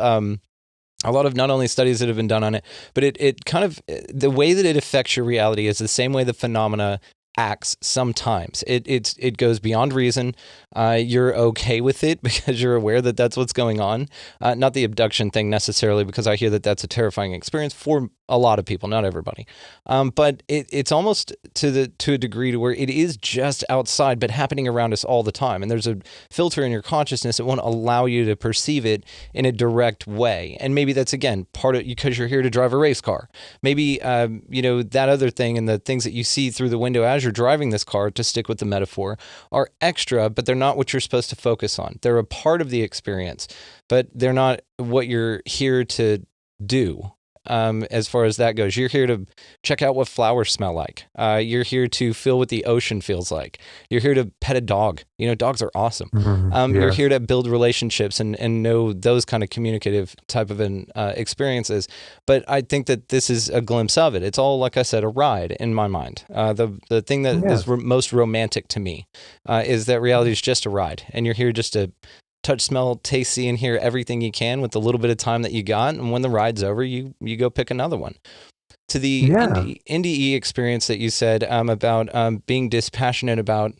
not only studies that have been done on it, but it kind of, the way that it affects your reality is the same way the phenomena acts sometimes. It goes beyond reason. You're okay with it because you're aware that that's what's going on. Not the abduction thing necessarily, because I hear that that's a terrifying experience for a lot of people, not everybody. But it's almost to a degree to where it is just outside, but happening around us all the time. And there's a filter in your consciousness that won't allow you to perceive it in a direct way. And maybe that's, again, part of because you're here to drive a race car. Maybe, that other thing and the things that you see through the window as you're driving this car, to stick with the metaphor, are extra, but they're not what you're supposed to focus on. They're a part of the experience, but they're not what you're here to do. As far as that goes, you're here to check out what flowers smell like. You're here to feel what the ocean feels like. You're here to pet a dog. Dogs are awesome. You're here to build relationships and know those kind of communicative type of experiences. But I think that this is a glimpse of it. It's all, like I said, a ride in my mind. The thing that is most romantic to me is that reality is just a ride, and you're here just to touch, smell, taste, see, and hear everything you can with the little bit of time that you got. And when the ride's over, you go pick another one. To the NDE experience that you said about being dispassionate about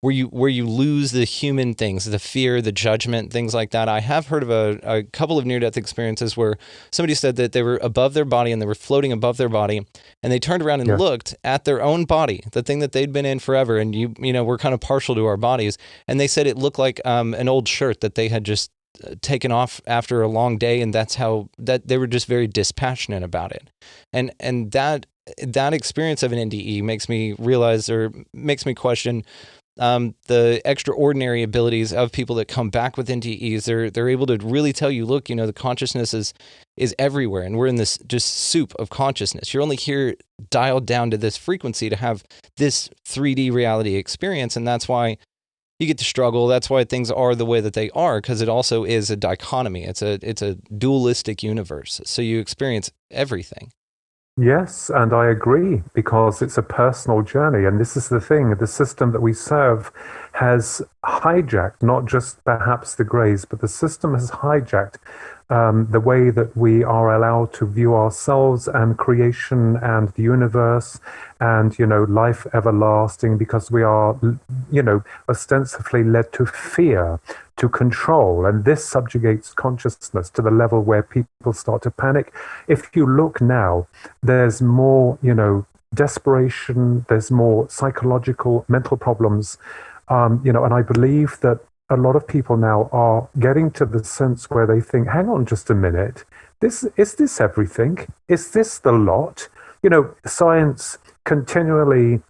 where you lose the human things, the fear, the judgment, things like that. I have heard of a couple of near-death experiences where somebody said that they were above their body and they were floating above their body, and they turned around and looked at their own body, the thing that they'd been in forever, and we're kind of partial to our bodies, and they said it looked like an old shirt that they had just taken off after a long day, and that they were just very dispassionate about it, and that experience of an NDE makes me realize, or makes me question, the extraordinary abilities of people that come back with NDEs. They're able to really tell you, look, the consciousness is everywhere, and we're in this just soup of consciousness. You're only here dialed down to this frequency to have this 3D reality experience, and that's why you get to struggle. That's why things are the way that they are, because it also is a dichotomy. It's a dualistic universe, so you experience everything. Yes, and I agree, because it's a personal journey. And this is the thing, the system that we serve has hijacked not just perhaps the Greys, but the system has hijacked the way that we are allowed to view ourselves and creation and the universe and, life everlasting, because we are, ostensibly led to fear, to control. And this subjugates consciousness to the level where people start to panic. If you look now, there's more, desperation, there's more psychological, mental problems, and I believe that a lot of people now are getting to the sense where they think, hang on just a minute, is this everything? Is this the lot? Science continually,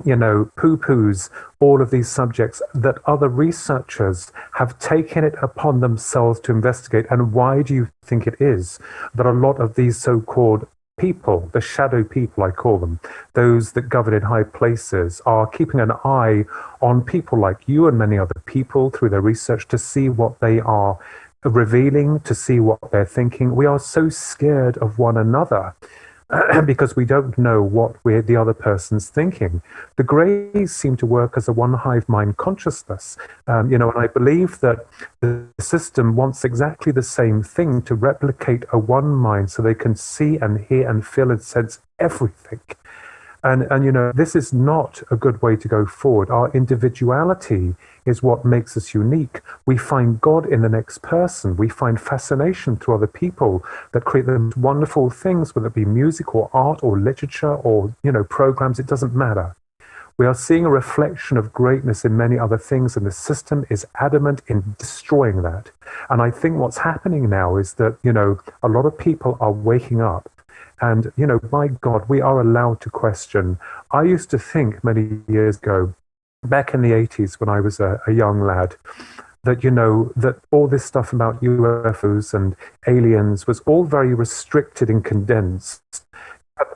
poo-poos all of these subjects that other researchers have taken it upon themselves to investigate. And why do you think it is that a lot of these so-called people, the shadow people I call them, those that govern in high places, are keeping an eye on people like you and many other people through their research to see what they are revealing, to see what they're thinking? We are so scared of one another because we don't know what the other person's thinking. The Greys seem to work as a one hive mind consciousness, and I believe that the system wants exactly the same thing, to replicate a one mind so they can see and hear and feel and sense everything. And this is not a good way to go forward. Our individuality is what makes us unique. We find God in the next person. We find fascination through other people that create the most wonderful things, whether it be music or art or literature or, programs. It doesn't matter. We are seeing a reflection of greatness in many other things, and the system is adamant in destroying that. And I think what's happening now is that, a lot of people are waking up. And, by God, we are allowed to question. I used to think many years ago, back in the 80s when I was a young lad, that, that all this stuff about UFOs and aliens was all very restricted and condensed.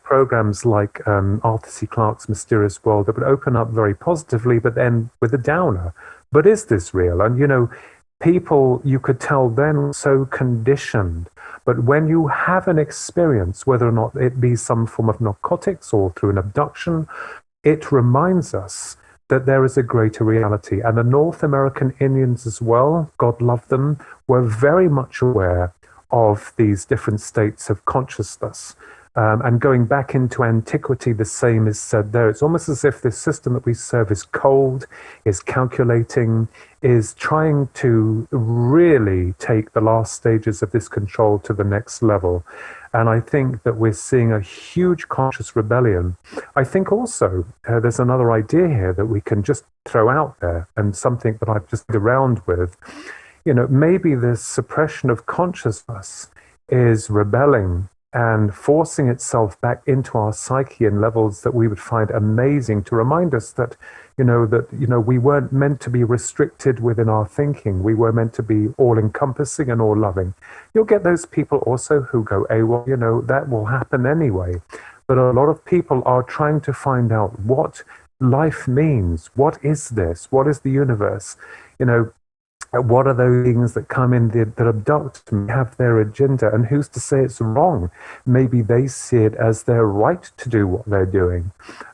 Programs like Arthur C. Clarke's Mysterious World that would open up very positively, but then with a downer. But is this real? And, people, you could tell then, so conditioned. But when you have an experience, whether or not it be some form of narcotics or through an abduction, it reminds us that there is a greater reality. And the North American Indians as well, God love them, were very much aware of these different states of consciousness. And going back into antiquity, the same is said there. It's almost as if this system that we serve is cold, is calculating, is trying to really take the last stages of this control to the next level. And I think that we're seeing a huge conscious rebellion. I think also there's another idea here that we can just throw out there, and something that I've just played around with. Maybe this suppression of consciousness is rebelling and forcing itself back into our psyche in levels that we would find amazing, to remind us that, we weren't meant to be restricted within our thinking. We were meant to be all-encompassing and all-loving. You'll get those people also who go, hey, well, that will happen anyway. But a lot of people are trying to find out what life means. What is this? What is the universe? What are those things that come in that abduct and have their agenda? And who's to say it's wrong? Maybe they see it as their right to do what they're doing.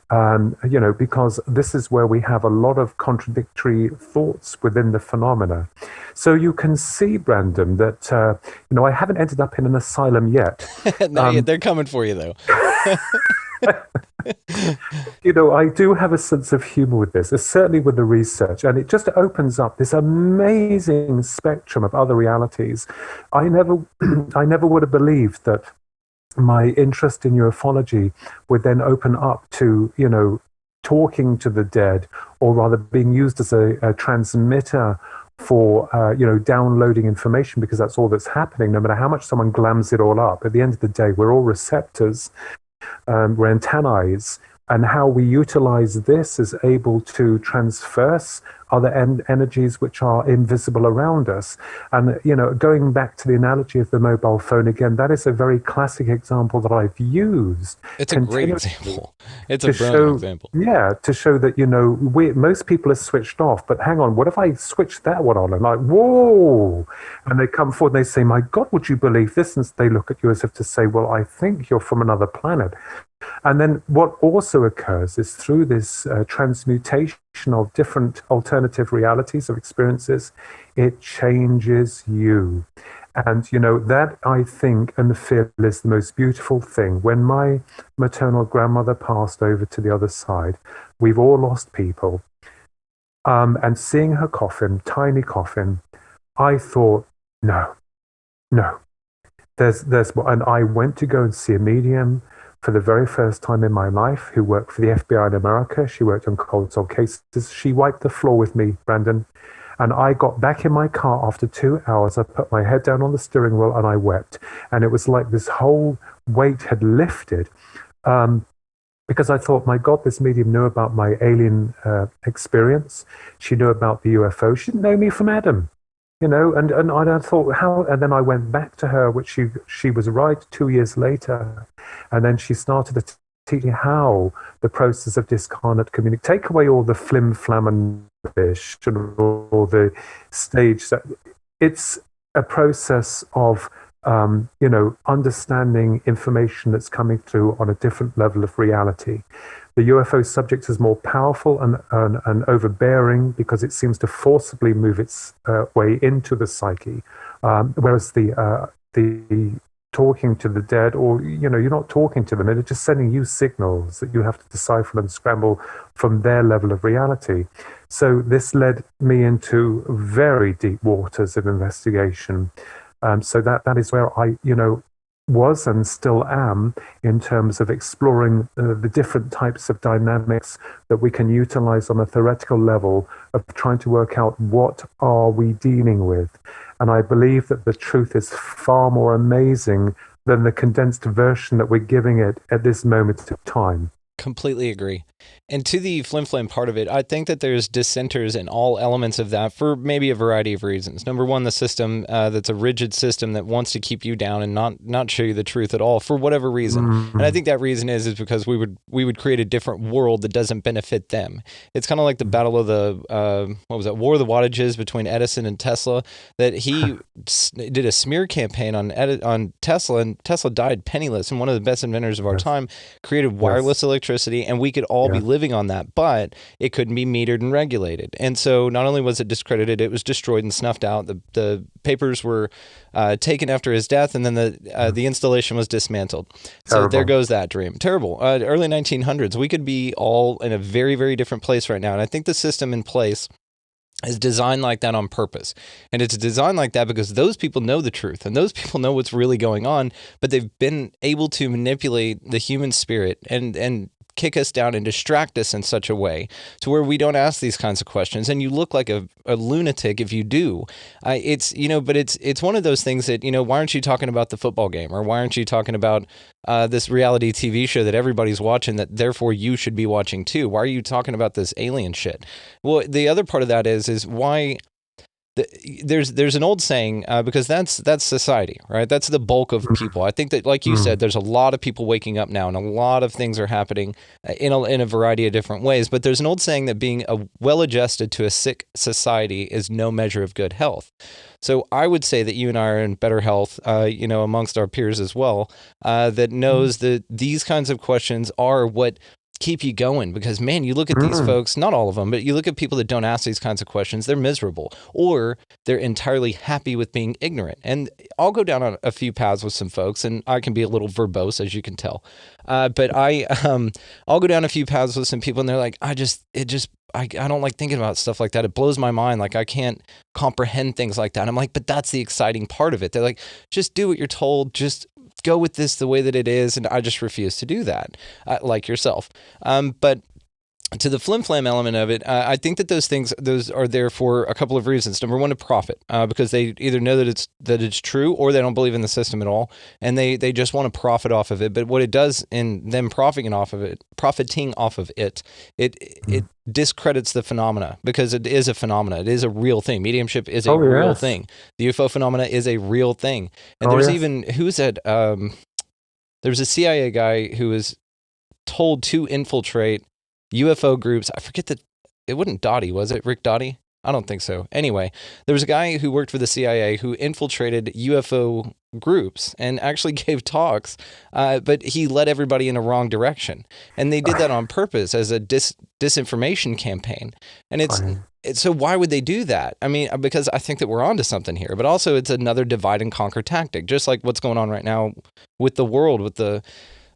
Because this is where we have a lot of contradictory thoughts within the phenomena. So you can see, Brandon, that, I haven't ended up in an asylum yet. Not yet. They're coming for you, though. I do have a sense of humor with this, certainly with the research, and it just opens up this amazing spectrum of other realities. I never, I never would have believed that my interest in ufology would then open up to, talking to the dead, or rather being used as a transmitter for downloading information, because that's all that's happening. No matter how much someone glams it all up, at the end of the day, we're all receptors, we're antennae, and how we utilize this is able to transverse other energies which are invisible around us. And, going back to the analogy of the mobile phone again, that is a very classic example that I've used. It's a great example. It's a to brilliant show, example. Yeah, to show that, most people are switched off, but hang on, what if I switch that one on? And like, whoa! And they come forward and they say, my God, would you believe this? And they look at you as if to say, well, I think you're from another planet. And then what also occurs is through this transmutation of different alternative realities of experiences, it changes you. And, that I think and feel is the most beautiful thing. When my maternal grandmother passed over to the other side, we've all lost people. And seeing her coffin, tiny coffin, I thought, no. And I went to go and see a medium for the very first time in my life, who worked for the FBI in America. She worked on cold soul cases. She wiped the floor with me, Brandon. And I got back in my car after 2 hours. I put my head down on the steering wheel and I wept. And it was like this whole weight had lifted. Because I thought, my God, this medium knew about my alien experience. She knew about the UFO. She didn't know me from Adam. And I thought, how? And then I went back to her, which she was right 2 years later. And then she started to teach me how the process of discarnate communication, take away all the flim flam and rubbish and all the stage. It's a process of, understanding information that's coming through on a different level of reality. The UFO subject is more powerful and overbearing because it seems to forcibly move its way into the psyche, whereas the talking to the dead, or you're not talking to them, they're just sending you signals that you have to decipher and scramble from their level of reality. So this led me into very deep waters of investigation. So that is where I was and still am in terms of exploring the different types of dynamics that we can utilize on a theoretical level of trying to work out what are we dealing with. And I believe that the truth is far more amazing than the condensed version that we're giving it at this moment of time. Completely agree. And to the flim-flam part of it, I think that there's dissenters in all elements of that for maybe a variety of reasons. Number one, the system that's a rigid system that wants to keep you down and not show you the truth at all for whatever reason. And I think that reason is because we would create a different world that doesn't benefit them. It's kind of like the battle of the War of the Wattages between Edison and Tesla. That he did a smear campaign on Tesla, and Tesla died penniless. And one of the best inventors of our time created wireless electricity, and we could all be living on that, but it couldn't be metered and regulated. And so not only was it discredited, it was destroyed and snuffed out. The papers were taken after his death, and then the installation was dismantled. So there goes that dream. Terrible. Early 1900s, we could be all in a very, very different place right now. And I think the system in place is designed like that on purpose. And it's designed like that because those people know the truth and those people know what's really going on, but they've been able to manipulate the human spirit and kick us down and distract us in such a way to where we don't ask these kinds of questions. And you look like a lunatic if you do. But it's one of those things that, why aren't you talking about the football game? Or why aren't you talking about this reality TV show that everybody's watching that therefore you should be watching too? Why are you talking about this alien shit? Well, the other part of that is why there's an old saying, because that's society, right? That's the bulk of people. I think that, like you said, there's a lot of people waking up now, and a lot of things are happening in a variety of different ways. But there's an old saying that being well-adjusted to a sick society is no measure of good health. So I would say that you and I are in better health, amongst our peers as well, that knows that these kinds of questions are what keep you going, because man, you look at these folks, not all of them, but you look at people that don't ask these kinds of questions, they're miserable, or they're entirely happy with being ignorant. And I'll go down on a few paths with some folks, and I can be a little verbose, as you can tell. But I'll go down a few paths with some people, and they're like, I don't like thinking about stuff like that. It blows my mind. Like, I can't comprehend things like that. I'm like, but that's the exciting part of it. They're like, just do what you're told. Just go with this the way that it is. And I just refuse to do that, like yourself. But to the flim-flam element of it, I think that those are there for a couple of reasons. Number one, to profit, because they either know that it's true, or they don't believe in the system at all, and they just want to profit off of it. But what it does in them profiting off of it, it discredits the phenomena, because it is a phenomena. It is a real thing. Mediumship is a real thing. The UFO phenomena is a real thing. And there's even, who's that? There's a CIA guy who was told to infiltrate UFO groups. I forget that it wasn't Dottie, was it? Rick Dottie? I don't think so. Anyway, there was a guy who worked for the CIA who infiltrated UFO groups and actually gave talks, but he led everybody in a wrong direction. And they did that on purpose as a disinformation campaign. And it's so why would they do that? I mean, because I think that we're onto something here, but also it's another divide and conquer tactic, just like what's going on right now with the world, with the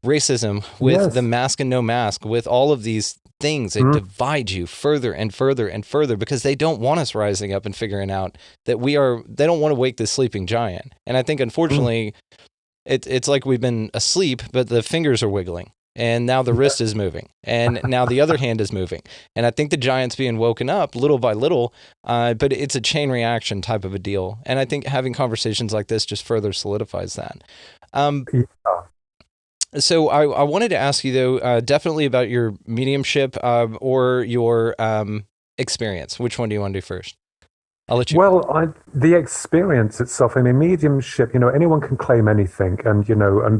racism, with the mask and no mask, with all of these things that divide you further and further and further, because they don't want us rising up and figuring out that they don't want to wake the sleeping giant. And I think, unfortunately, it's like we've been asleep, but the fingers are wiggling, and now the wrist is moving, and now the other hand is moving. And I think the giant's being woken up little by little, but it's a chain reaction type of a deal. And I think having conversations like this just further solidifies that. So I wanted to ask you, though, definitely about your mediumship or your experience. Which one do you want to do first? I'll let you. Well, the experience itself, I mean, mediumship, anyone can claim anything and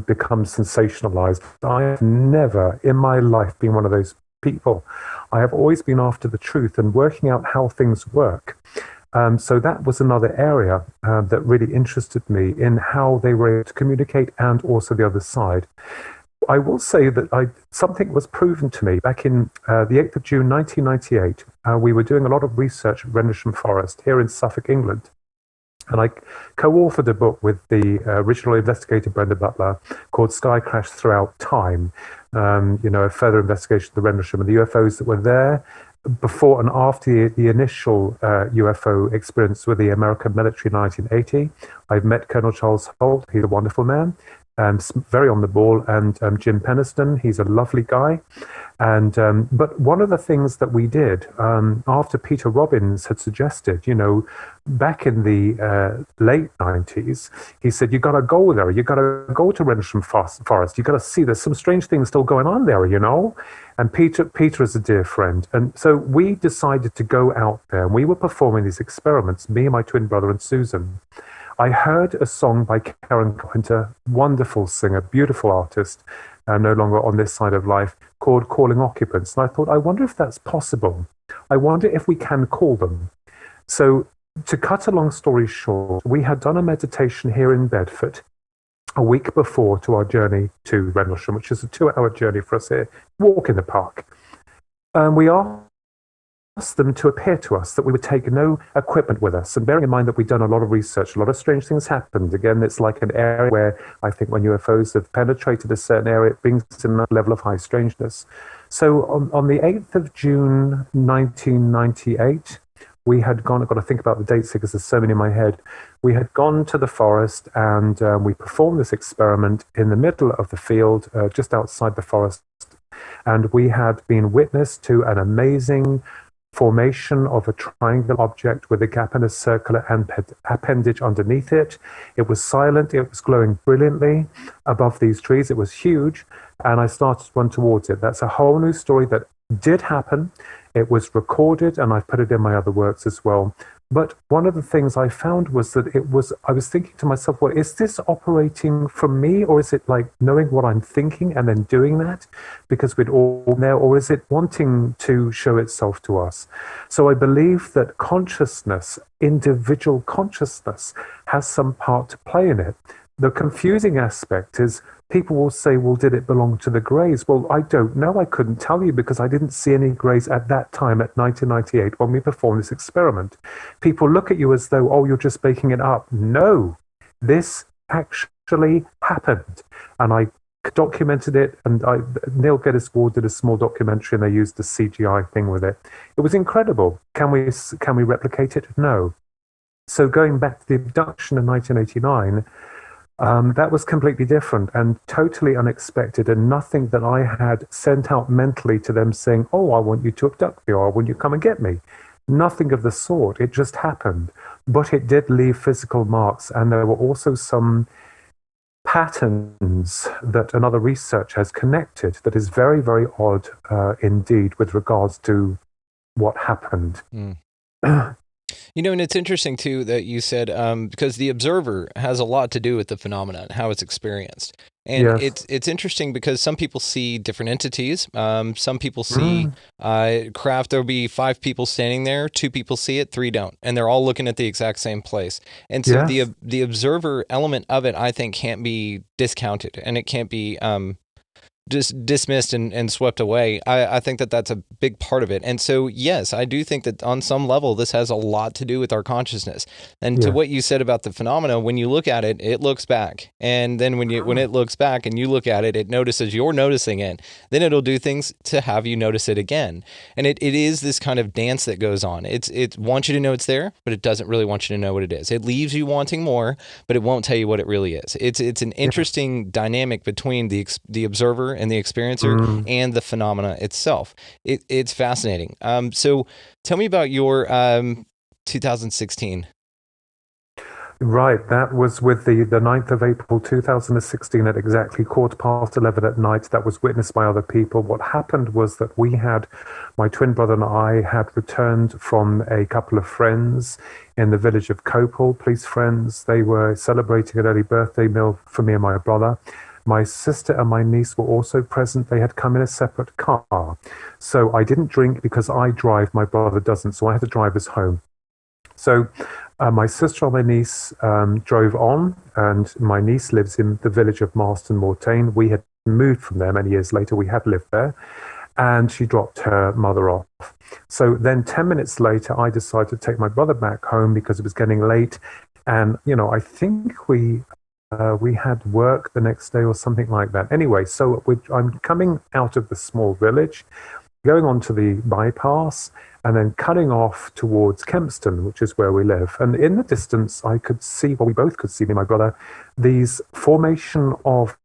become sensationalized. I have never in my life been one of those people. I have always been after the truth and working out how things work. So that was another area that really interested me in how they were able to communicate, and also the other side. I will say that something was proven to me back in the 8th of June 1998. We were doing a lot of research at Rendlesham Forest here in Suffolk, England. And I co-authored a book with the original investigator, Brenda Butler, called Sky Crash Throughout Time, a further investigation of the Rendlesham and the UFOs that were there before and after the initial UFO experience with the American military in 1980. I've met Colonel Charles Holt. He's a wonderful man, very on the ball, and Jim Peniston. He's a lovely guy. And but one of the things that we did after Peter Robbins had suggested, back in the late 90s, he said, you got to go there. You got to go to Rendlesham Forest. You got to see there's some strange things still going on there, And Peter is a dear friend. And so we decided to go out there, and we were performing these experiments, me and my twin brother and Susan. I heard a song by Karen Carpenter, wonderful singer, beautiful artist, no longer on this side of life, called Calling Occupants. And I thought, I wonder if that's possible. I wonder if we can call them. So to cut a long story short, we had done a meditation here in Bedford a week before to our journey to Rendlesham, which is a 2-hour journey for us here, walk in the park. We asked them to appear to us, that we would take no equipment with us. And bearing in mind that we've done a lot of research, a lot of strange things happened. Again, it's like an area where I think when UFOs have penetrated a certain area, it brings in a level of high strangeness. So on the 8th of June, 1998, we had gone, I've got to think about the dates because there's so many in my head. We had gone to the forest, and we performed this experiment in the middle of the field, just outside the forest. And we had been witness to an amazing formation of a triangle object with a gap and a circular appendage underneath it. It was silent. It was glowing brilliantly above these trees. It was huge. And I started to run towards it. That's a whole new story that did happen. It was recorded, and I've put it in my other works as well. But one of the things I found was that I was thinking to myself, well, is this operating from me, or is it like knowing what I'm thinking and then doing that because we're all there, or is it wanting to show itself to us? So I believe that consciousness, individual consciousness, has some part to play in it. the confusing aspect is people will say, well, did it belong to the Greys? Well, I don't know. I couldn't tell you because I didn't see any Greys at that time at 1998 when we performed this experiment. People look at you as though, oh, you're just making it up. No, this actually happened. And I documented it, and Neil Geddes Ward did a small documentary and they used the CGI thing with it. It was incredible. Can we replicate it? No. So going back to the abduction in 1989, that was completely different and totally unexpected, and nothing that I had sent out mentally to them saying, oh, I want you to abduct me, or I want you to come and get me. Nothing of the sort. It just happened. But it did leave physical marks, and there were also some patterns that another researcher has connected that is very, very odd indeed with regards to what happened. You know, and it's interesting, too, that you said, because the observer has a lot to do with the phenomenon, how it's experienced. And Yes. it's interesting because some people see different entities. Some people see craft. There'll be 5 people standing there, 2 people see it, 3 don't. And they're all looking at the exact same place. And so Yes. the observer element of it, I think, can't be discounted, and it can't be just dismissed and swept away. I think that that's a big part of it. And so, yes, I do think that on some level, this has a lot to do with our consciousness. And to what you said about the phenomena, when you look at it, it looks back. And then when it looks back and you look at it, it notices you're noticing it. Then it'll do things to have you notice it again. And it is this kind of dance that goes on. It wants you to know it's there, but it doesn't really want you to know what it is. It leaves you wanting more, but it won't tell you what it really is. It's an interesting dynamic between the observer and the experiencer and the phenomena itself. It's fascinating. So tell me about your 2016. Right, that was with the 9th of April 2016 at exactly 11:15 at night. That was witnessed by other people. What happened was that my twin brother and I had returned from a couple of friends in the village of Copal, police friends. They were celebrating an early birthday meal for me and my brother. My sister and my niece were also present. They had come in a separate car. So I didn't drink because I drive, my brother doesn't, so I had to drive us home. So my sister and my niece drove on, and my niece lives in the village of Marston Mortain. We had moved from there many years later. We had lived there, and she dropped her mother off. So then 10 minutes later, I decided to take my brother back home because it was getting late. And, I think we had work the next day or something like that. Anyway, so I'm coming out of the small village, going onto the bypass, and then cutting off towards Kempston, which is where we live. And in the distance, I could see, well, we both could see, me and my brother, these formation of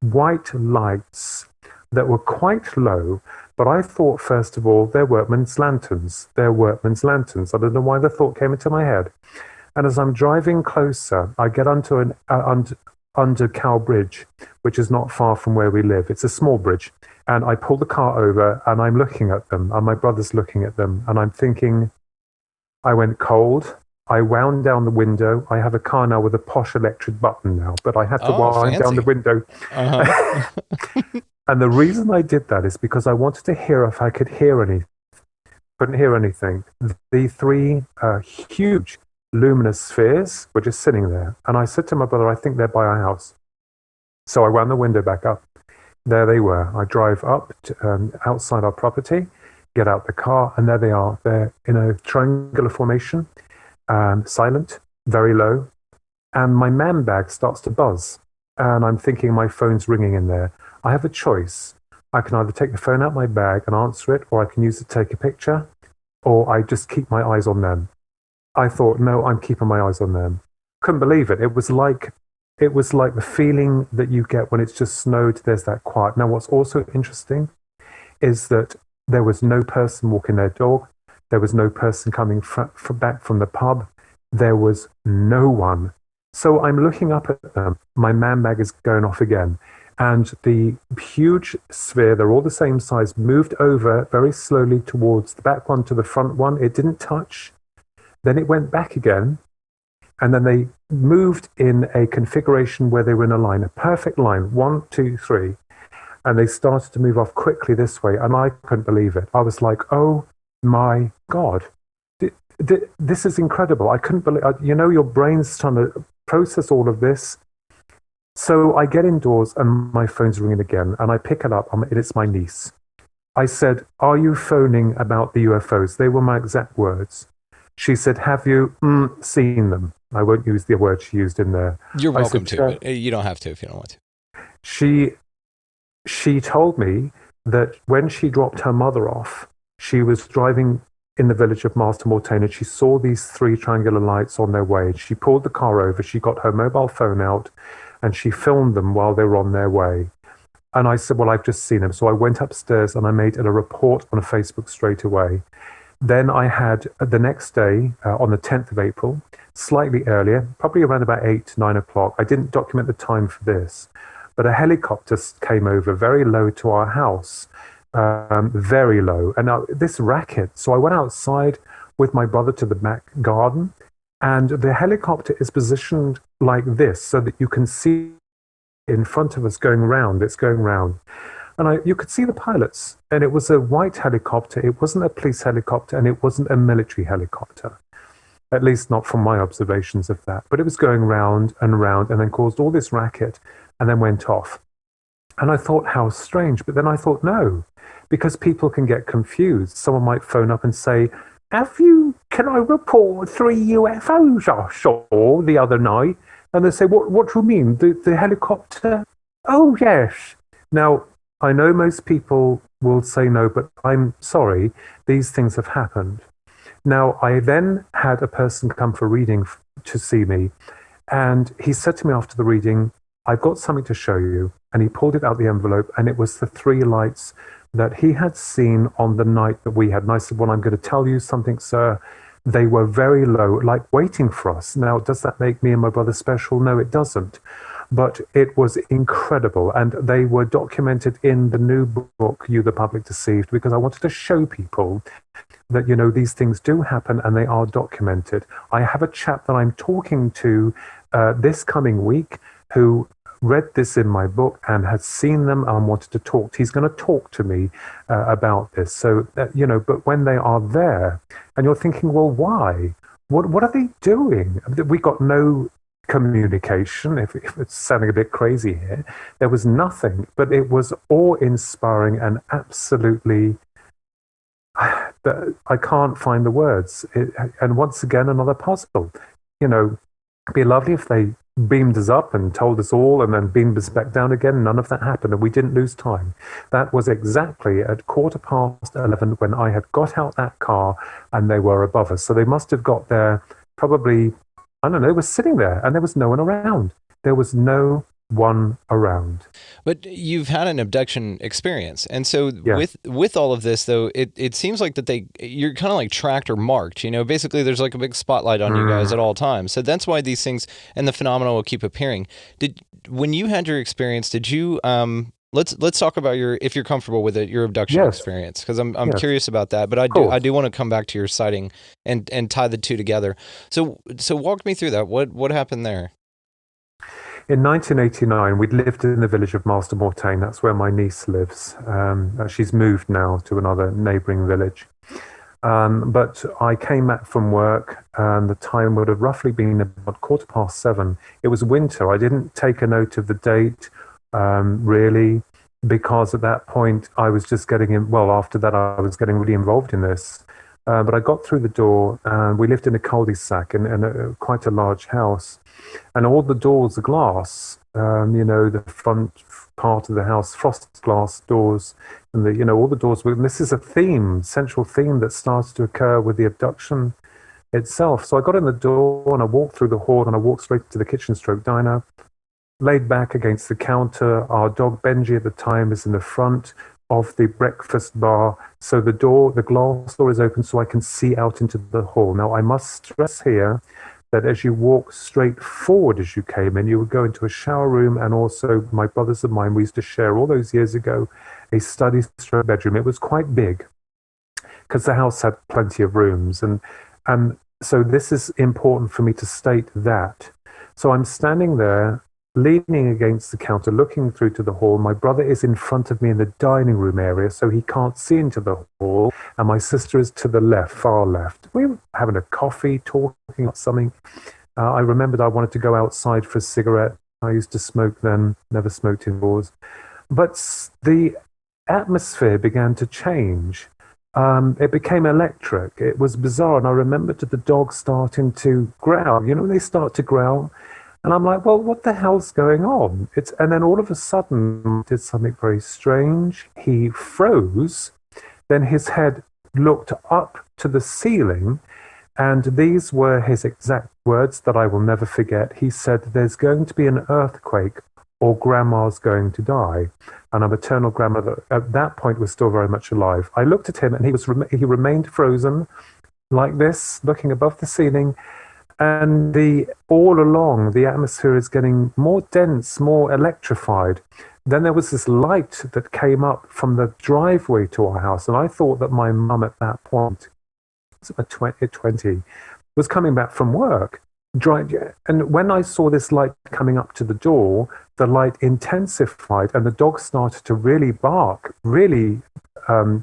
white lights that were quite low. But I thought, first of all, they're workmen's lanterns. They're workmen's lanterns. I don't know why the thought came into my head. And as I'm driving closer, I get onto under Cow Bridge, which is not far from where we live. It's a small bridge. And I pull the car over, and I'm looking at them, and my brother's looking at them. And I'm thinking, I went cold. I wound down the window. I have a car now with a posh electric button now, but I had to wind down the window. And the reason I did that is because I wanted to hear if I could hear anything. Couldn't hear anything. The 3 huge luminous spheres were just sitting there. And I said to my brother, I think they're by our house. So I wound the window back up. There they were. I drive up to, outside our property, get out the car, and there they are. They're in a triangular formation, silent, very low. And my man bag starts to buzz. And I'm thinking my phone's ringing in there. I have a choice. I can either take the phone out my bag and answer it, or I can use it to take a picture, or I just keep my eyes on them. I thought, no, I'm keeping my eyes on them. Couldn't believe it. It was like the feeling that you get when it's just snowed. There's that quiet. Now, what's also interesting is that there was no person walking their dog. There was no person coming back from the pub. There was no one. So I'm looking up at them. My man bag is going off again. And the huge sphere, they're all the same size, moved over very slowly towards the back one to the front one. It didn't touch. Then it went back again, and then they moved in a configuration where they were in a line, a perfect line, 1, 2, 3, and they started to move off quickly this way, and I couldn't believe it. I was like, oh my God, this is incredible. I couldn't believe, your brain's trying to process all of this, So I get indoors and my phone's ringing again, and I pick it up, and it's my niece. I said, "Are you phoning about the UFOs?" They were my exact words. She said, "Have you seen them?" I won't use the word she used in there. You're I welcome said, to, but you don't have to if you don't want to. She told me that when she dropped her mother off, she was driving in the village of Marston Mortain, and she saw these three triangular lights on their way. She pulled the car over, she got her mobile phone out, and she filmed them while they were on their way. And I said, "Well, I've just seen them." So I went upstairs and I made a report on Facebook straight away. Then I had the next day, on the 10th of April, slightly earlier, probably around about 8, 9 o'clock. I didn't document the time for this, but a helicopter came over very low to our house, very low. And this racket, so I went outside with my brother to the back garden, and the helicopter is positioned like this so that you can see in front of us going round. It's going round. And you could see the pilots, and it was a white helicopter. It wasn't a police helicopter, and it wasn't a military helicopter, at least not from my observations of that. But it was going round, and then caused all this racket, and then went off. And I thought, how strange. But then I thought, no, because people can get confused. Someone might phone up and say, can I report 3 UFOs I saw the other night? And they say, what do you mean? The helicopter? Oh, yes. Now, I know most people will say no, but I'm sorry, these things have happened. Now, I then had a person come for reading to see me, and he said to me after the reading, "I've got something to show you." And he pulled it out the envelope, and it was the 3 lights that he had seen on the night that we had. And I said, "Well, I'm going to tell you something, sir. They were very low, like waiting for us." Now, does that make me and my brother special? No, it doesn't. But it was incredible, and they were documented in the new book, You the Public Deceived, because I wanted to show people that, these things do happen and they are documented. I have a chap that I'm talking to this coming week who read this in my book and has seen them and wanted to talk. He's going to talk to me about this. So, but when they are there, and you're thinking, well, why? What are they doing? We got no communication, if it's sounding a bit crazy here. There was nothing, but it was awe-inspiring and absolutely, I can't find the words. And once again, another puzzle. It'd be lovely if they beamed us up and told us all and then beamed us back down again. None of that happened, and we didn't lose time. That was exactly at 11:15 when I had got out that car and they were above us. So they must have got there probably, I don't know, they were sitting there and there was no one around. There was no one around. But you've had an abduction experience, and so Yeah. with all of this, though, it seems like that you're kind of like tracked or marked. Basically, there's like a big spotlight on you guys at all times. So that's why these things and the phenomena will keep appearing. When you had your experience, did you let's talk about if you're comfortable with it, your abduction Yes. experience, because I'm Yes. curious about that. But I do want to come back to your sighting and tie the two together. So walk me through that. What happened there? In 1989, we'd lived in the village of Marston Mortain. That's where my niece lives. She's moved now to another neighbouring village. But I came back from work, and the time would have roughly been about 7:15. It was winter. I didn't take a note of the date, really, because at that point I was just getting in. Well, after that, I was getting really involved in this. But I got through the door, and we lived in a cul-de-sac in quite a large house. And all the doors are glass, the front part of the house, frosted glass doors, and all the doors were, and this is a central theme that starts to occur with the abduction itself. So I got in the door and I walked through the hall and I walked straight to the kitchen stroke diner, laid back against the counter. Our dog Benji at the time is in the front of the breakfast bar. So the glass door is open so I can see out into the hall. Now I must stress here that as you walk straight forward as you came in, you would go into a shower room, and also my brothers and mine, we used to share all those years ago a study bedroom. It was quite big because the house had plenty of rooms. And so this is important for me to state that. So I'm standing there, leaning against the counter, looking through to the hall. My brother is in front of me in the dining room area, so he can't see into the hall. And my sister is to the left, far left. We were having a coffee, talking about something. I remembered I wanted to go outside for a cigarette. I used to smoke then, never smoked indoors. But the atmosphere began to change. It became electric. It was bizarre. And I remember the dogs starting to growl. You know, when they start to growl, and I'm like, well, what the hell's going on? And then all of a sudden, did something very strange. He froze. Then his head looked up to the ceiling. And these were his exact words that I will never forget. He said, there's going to be an earthquake or grandma's going to die. And our maternal grandmother at that point was still very much alive. I looked at him and he remained frozen like this, looking above the ceiling. And all along, the atmosphere is getting more dense, more electrified. Then there was this light that came up from the driveway to our house. And I thought that my mum at that point, at 20, was coming back from work. And when I saw this light coming up to the door, the light intensified and the dog started to really bark, really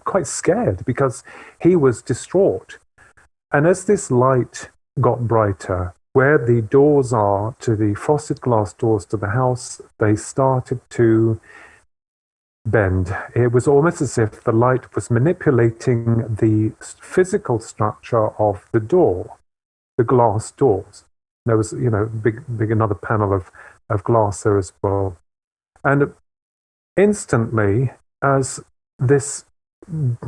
quite scared because he was distraught. And as this light got brighter, where the doors are to the frosted glass doors to the house, they started to bend. It was almost as if the light was manipulating the physical structure of the door, the glass doors. There was, big another panel of glass there as well. And instantly, as this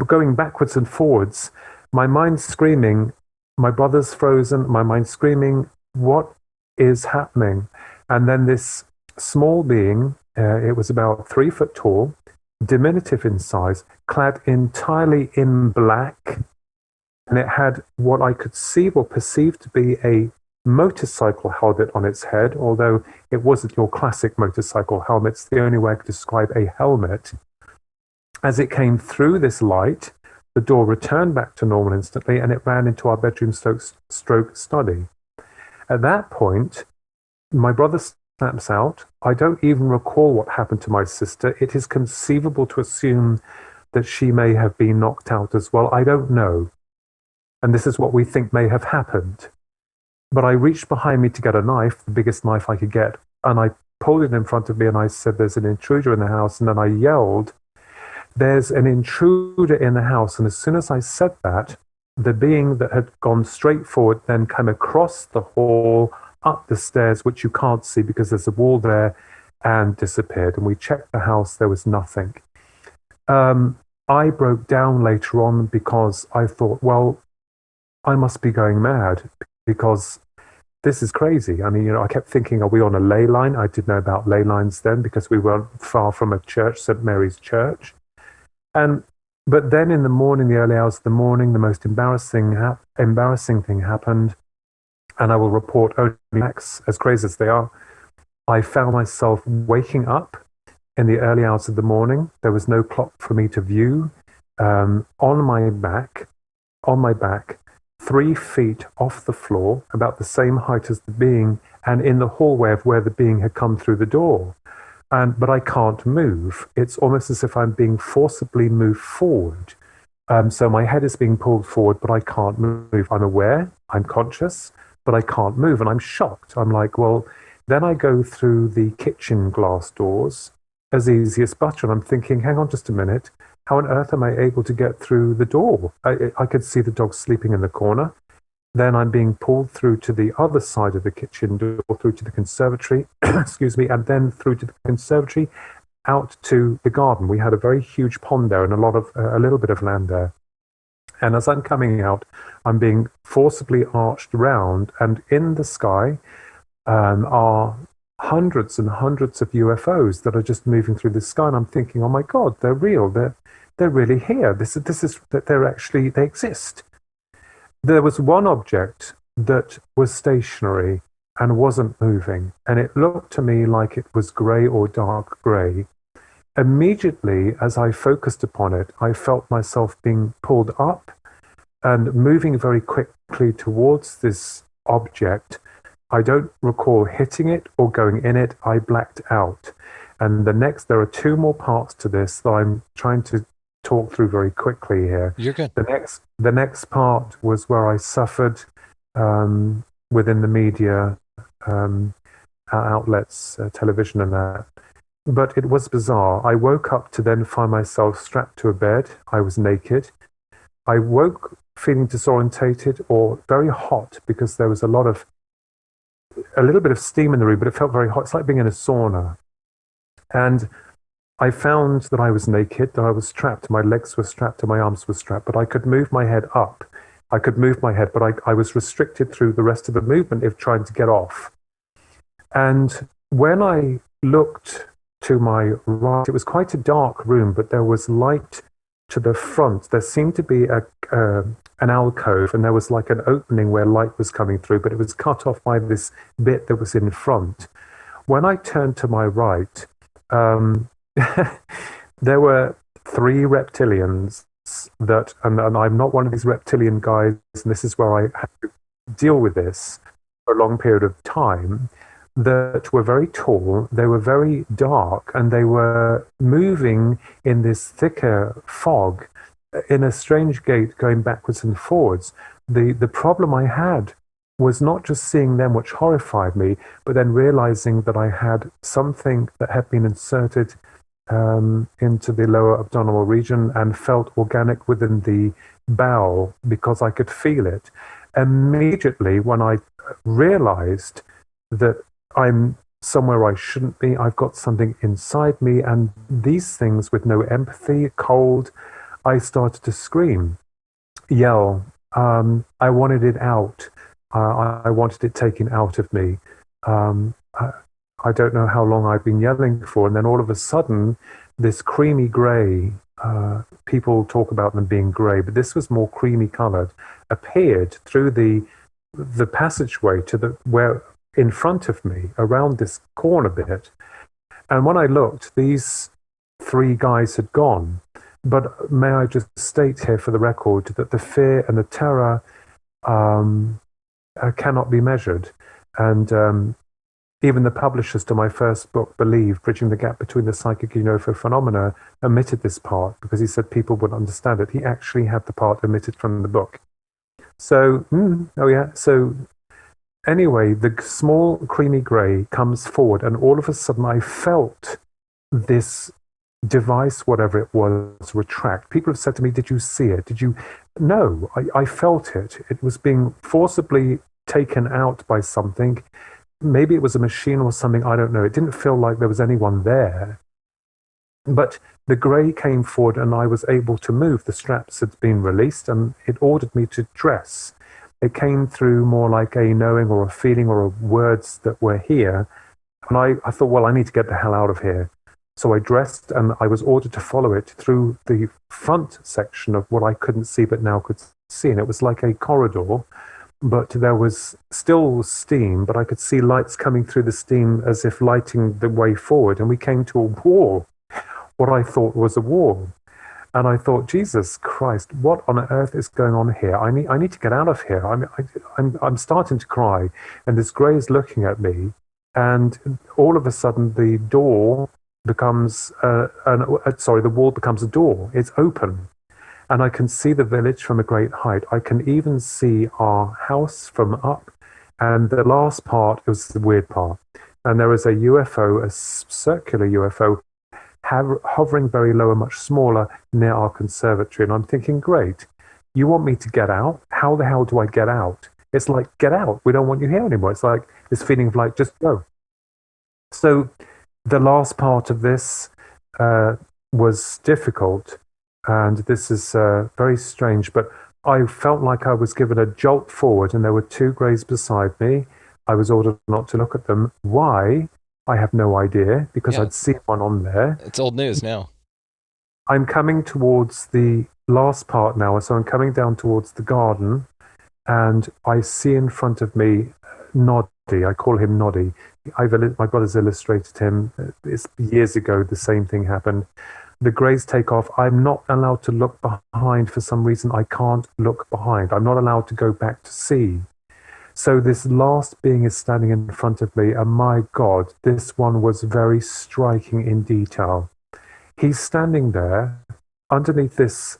going backwards and forwards, my mind screaming, my brother's frozen, my mind screaming, what is happening? And then this small being, it was about 3 foot tall, diminutive in size, clad entirely in black, and it had what I could see or perceive to be a motorcycle helmet on its head, although it wasn't your classic motorcycle helmet. It's the only way I could describe a helmet. As it came through this light, the door returned back to normal instantly, and it ran into our bedroom stroke study. At that point, my brother snaps out. I don't even recall what happened to my sister. It is conceivable to assume that she may have been knocked out as well. I don't know. And this is what we think may have happened. But I reached behind me to get a knife, the biggest knife I could get, and I pulled it in front of me and I said, there's an intruder in the house. And then I yelled, there's an intruder in the house. And as soon as I said that, the being that had gone straight forward then came across the hall, up the stairs, which you can't see because there's a wall there, and disappeared. And we checked the house, there was nothing. I broke down later on because I thought, well, I must be going mad because this is crazy. I mean, I kept thinking, are we on a ley line? I didn't know about ley lines then because we weren't far from a church, St. Mary's Church. But then in the morning, the early hours of the morning, the most embarrassing thing happened. And I will report only facts, as crazy as they are. I found myself waking up in the early hours of the morning. There was no clock for me to view. On my back, 3 feet off the floor, about the same height as the being, and in the hallway of where the being had come through the door. But I can't move. It's almost as if I'm being forcibly moved forward. So my head is being pulled forward, but I can't move. I'm aware, I'm conscious, but I can't move, and I'm shocked. I'm like, well, then I go through the kitchen glass doors as easy as butter, and I'm thinking, hang on just a minute. How on earth am I able to get through the door? I could see the dog sleeping in the corner. Then I'm being pulled through to the other side of the kitchen door, through to the conservatory, excuse me, and then through to the conservatory, out to the garden. We had a very huge pond there and a little bit of land there. And as I'm coming out, I'm being forcibly arched around, and in the sky are hundreds and hundreds of UFOs that are just moving through the sky. And I'm thinking, oh my God, they're real. They're really here. This is they exist. There was one object that was stationary and wasn't moving, and it looked to me like it was grey or dark grey. Immediately, as I focused upon it, I felt myself being pulled up and moving very quickly towards this object. I don't recall hitting it or going in it. I blacked out. And there are 2 more parts to this that I'm trying to talk through very quickly here. You're good. The next part was where I suffered within the media outlets, television and that. But it was bizarre. I woke up to then find myself strapped to a bed. I was naked. I woke feeling disorientated or very hot because there was a little bit of steam in the room, but it felt very hot. It's like being in a sauna. And I found that I was naked, that I was strapped. My legs were strapped and my arms were strapped, but I could move my head up. I could move my head, but I was restricted through the rest of the movement if trying to get off. And when I looked to my right, it was quite a dark room, but there was light to the front. There seemed to be an alcove, and there was like an opening where light was coming through, but it was cut off by this bit that was in front. When I turned to my right, there were 3 reptilians that, and I'm not one of these reptilian guys, and this is where I had to deal with this for a long period of time, that were very tall, they were very dark, and they were moving in this thicker fog in a strange gait going backwards and forwards. The problem I had was not just seeing them, which horrified me, but then realizing that I had something that had been inserted into the lower abdominal region and felt organic within the bowel because I could feel it. Immediately, when I realized that I'm somewhere I shouldn't be, I've got something inside me, and these things with no empathy, cold, I started to scream, yell. I wanted it out. I wanted it taken out of me. I don't know how long I've been yelling for, and then all of a sudden, this creamy grey, people talk about them being grey, but this was more creamy coloured, appeared through the passageway to where in front of me, around this corner bit. And when I looked, these 3 guys had gone. But may I just state here for the record that the fear and the terror cannot be measured. And even the publishers to my first book, Believe, Bridging the Gap Between the Psychic and UFO Phenomena, omitted this part because he said people wouldn't understand it. He actually had the part omitted from the book. So, so anyway, the small creamy grey comes forward, and all of a sudden I felt this device, whatever it was, retract. People have said to me, did you see it? Did you? No, I felt it. It was being forcibly taken out by something. Maybe it was a machine or something, I don't know. It didn't feel like there was anyone there. But the grey came forward and I was able to move. The straps had been released and it ordered me to dress. It came through more like a knowing or a feeling or words that were here. And I thought, well, I need to get the hell out of here. So I dressed and I was ordered to follow it through the front section of what I couldn't see but now could see. And it was like a corridor, but there was still steam, but I could see lights coming through the steam as if lighting the way forward. And we came to a wall, what I thought was a wall. And I thought, Jesus Christ, what on earth is going on here? I need to get out of here. I'm starting to cry. And this grey is looking at me. And all of a sudden, the door becomes, the wall becomes a door. It's open. And I can see the village from a great height. I can even see our house from up. And the last part was the weird part. And there is a UFO, a circular UFO, hovering very low and much smaller near our conservatory. And I'm thinking, great, you want me to get out? How the hell do I get out? It's like, get out. We don't want you here anymore. It's like this feeling of like, just go. So the last part of this was difficult. And this is very strange, but I felt like I was given a jolt forward and there were 2 greys beside me. I was ordered not to look at them. Why? I have no idea, because I'd seen one on there. It's old news now. I'm coming towards the last part now, so I'm coming down towards the garden, and I see in front of me Noddy. I call him Noddy. My brother's illustrated him. It's years ago, the same thing happened. The greys take off. I'm not allowed to look behind for some reason. I can't look behind. I'm not allowed to go back to see. So this last being is standing in front of me, and my God, this one was very striking in detail. He's standing there underneath this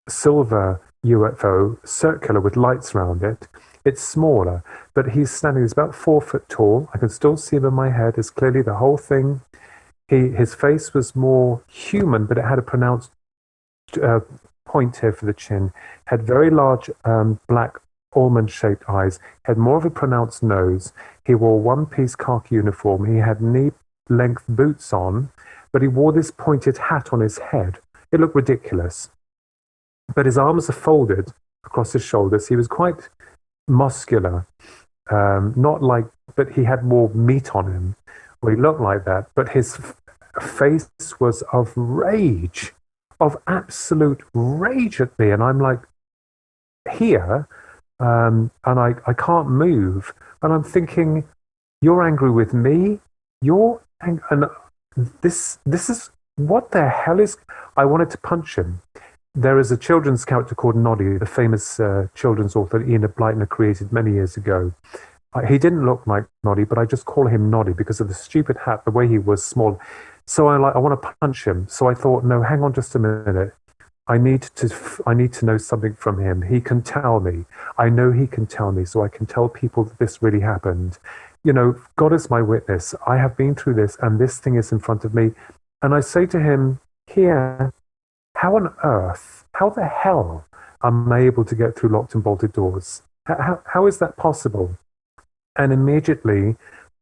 silver UFO, circular with lights around it. It's smaller, but he's standing. He's about 4 foot tall. I can still see him in my head. It's clearly the whole thing. His face was more human, but it had a pronounced point here for the chin. Had very large black almond-shaped eyes. Had more of a pronounced nose. He wore one-piece khaki uniform. He had knee-length boots on, but he wore this pointed hat on his head. It looked ridiculous. But his arms are folded across his shoulders. He was quite muscular, but he had more meat on him. Well, he looked like that, but his face was of rage, of absolute rage at me. And I'm like, here, and I can't move. And I'm thinking, you're angry with me? And this is, what the hell is, I wanted to punch him. There is a children's character called Noddy, the famous children's author Ian Blyton created many years ago. He didn't look like Noddy, but I just call him Noddy because of the stupid hat, the way he was small. So I want to punch him. So I thought, no, hang on just a minute. I need to know something from him. He can tell me. I know he can tell me, so I can tell people that this really happened. You know, God is my witness. I have been through this, and this thing is in front of me. And I say to him, here, how on earth, how the hell am I able to get through locked and bolted doors? How is that possible? And immediately,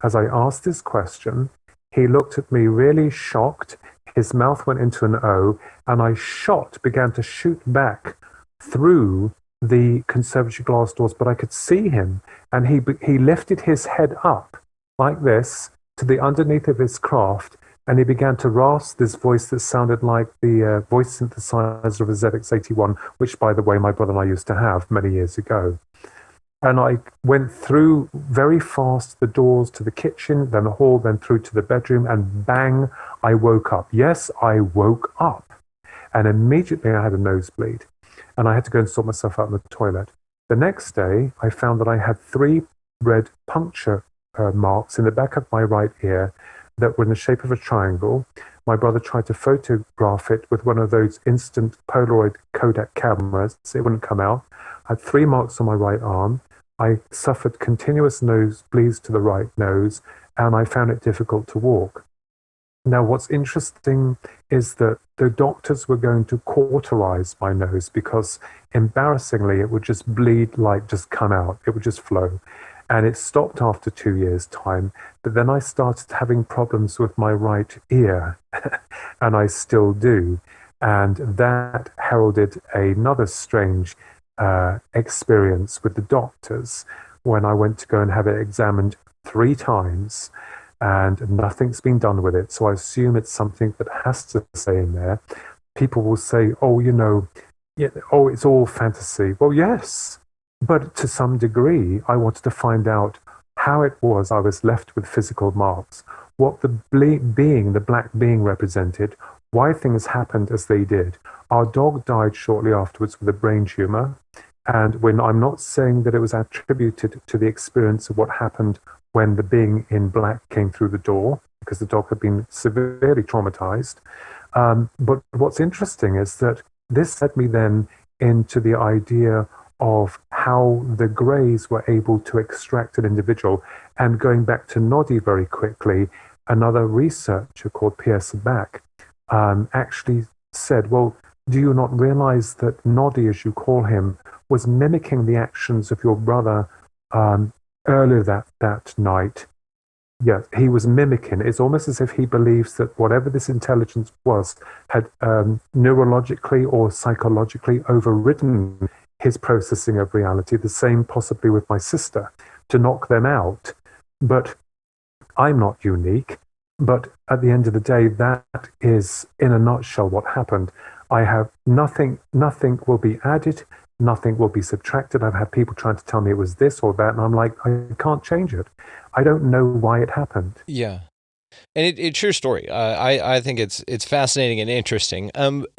as I asked this question, he looked at me really shocked. His mouth went into an O, and I began to shoot back through the conservatory glass doors, but I could see him, and he lifted his head up like this to the underneath of his craft, and he began to rasp this voice that sounded like the voice synthesizer of a ZX81, which, by the way, my brother and I used to have many years ago. And I went through very fast the doors to the kitchen, then the hall, then through to the bedroom, and bang, I woke up. Yes, I woke up. And immediately I had a nosebleed. And I had to go and sort myself out in the toilet. The next day, I found that I had 3 red puncture marks in the back of my right ear that were in the shape of a triangle. My brother tried to photograph it with one of those instant Polaroid Kodak cameras. It wouldn't come out. I had 3 marks on my right arm. I suffered continuous nosebleeds to the right nose, and I found it difficult to walk. Now, what's interesting is that the doctors were going to cauterize my nose because, embarrassingly, it would just bleed, like just come out. It would just flow. And it stopped after 2 years' time. But then I started having problems with my right ear, and I still do. And that heralded another strange experience with the doctors when I went to go and have it examined 3 times, and nothing's been done with it. So I assume it's something that has to stay in there. People will say, oh, it's all fantasy. Well, yes, but to some degree, I wanted to find out how it was I was left with physical marks, what the black being represented, why things happened as they did. Our dog died shortly afterwards with a brain tumor. And when I'm not saying that it was attributed to the experience of what happened when the being in black came through the door, because the dog had been severely traumatized. But what's interesting is that this led me then into the idea of how the Greys were able to extract an individual. And going back to Noddy very quickly, another researcher called Pierce Back actually said, well, do you not realize that Noddy, as you call him, was mimicking the actions of your brother earlier that night? Yes, he was mimicking. It's almost as if he believes that whatever this intelligence was had neurologically or psychologically overridden his processing of reality, the same possibly with my sister, to knock them out. But I'm not unique. But at the end of the day, that is, in a nutshell, what happened. I have nothing will be added, nothing will be subtracted. I've had people trying to tell me it was this or that, and I'm like, I can't change it. I don't know why it happened. Yeah. And it's your story. I think it's fascinating and interesting.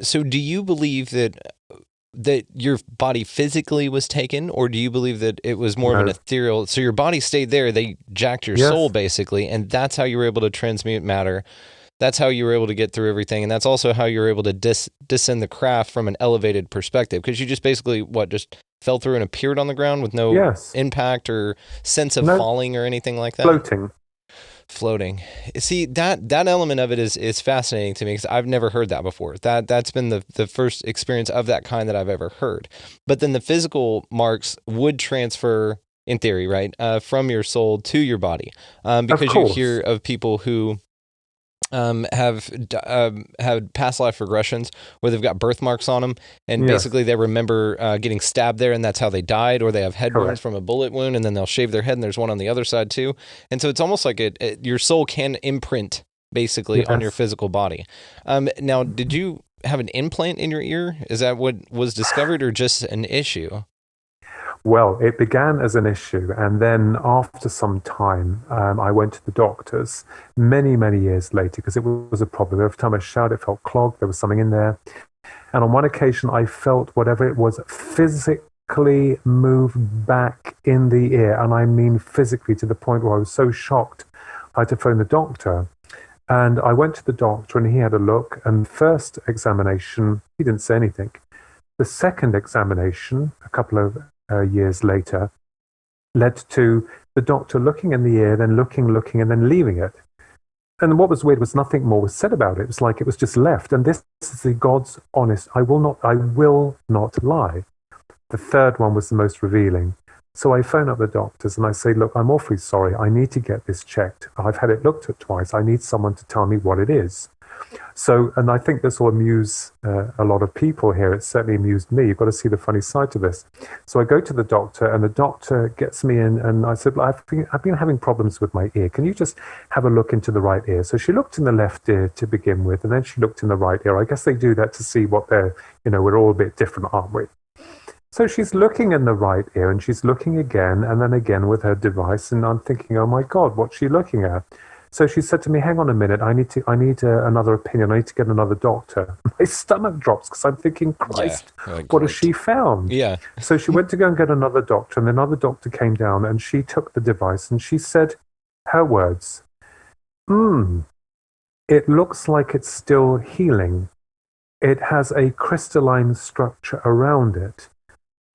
So do you believe that your body physically was taken, or do you believe that it was more of an ethereal? So your body stayed there, they jacked your soul basically, and that's how you were able to transmute matter. That's how you were able to get through everything, and that's also how you were able to descend the craft from an elevated perspective, because you just basically just fell through and appeared on the ground with no Yes. impact or sense of No. falling or anything like that? Floating. See, that element of it is fascinating to me because I've never heard that before. That's been the first experience of that kind that I've ever heard. But then the physical marks would transfer in theory, right, from your soul to your body, because you hear of people who have had past life regressions where they've got birthmarks on them, and basically they remember getting stabbed there, and that's how they died, or they have head wounds from a bullet wound, and then they'll shave their head, and there's one on the other side too. And so it's almost like your soul can imprint basically on your physical body. Now, did you have an implant in your ear? Is that what was discovered, or just an issue? Well, it began as an issue, and then after some time, I went to the doctors many, many years later because it was a problem. Every time I shouted, it felt clogged. There was something in there. And on one occasion, I felt whatever it was physically move back in the ear, and I mean physically, to the point where I was so shocked, I had to phone the doctor. And I went to the doctor, and he had a look. And the first examination, he didn't say anything. The second examination, a couple of years later, led to the doctor looking in the ear, then looking, and then leaving it. And what was weird was nothing more was said about it. It was like it was just left. And this is the God's honest, I will not lie. The third one was the most revealing. So I phone up the doctors and I say, look, I'm awfully sorry. I need to get this checked. I've had it looked at twice. I need someone to tell me what it is. So, and I think this will amuse a lot of people here. It certainly amused me. You've got to see the funny side to this. So I go to the doctor, and the doctor gets me in, and I said, I've been having problems with my ear. Can you just have a look into the right ear? So she looked in the left ear to begin with, and then she looked in the right ear. I guess they do that to see what they're, we're all a bit different, aren't we? So she's looking in the right ear, and she's looking again and then again with her device, and I'm thinking, oh my God, what's she looking at? So she said to me, hang on a minute, I need another opinion. I need to get another doctor. My stomach drops because I'm thinking, Christ, what has she found? Yeah. So she went to go and get another doctor, and another doctor came down, and she took the device, and she said, her words, it looks like it's still healing. It has a crystalline structure around it.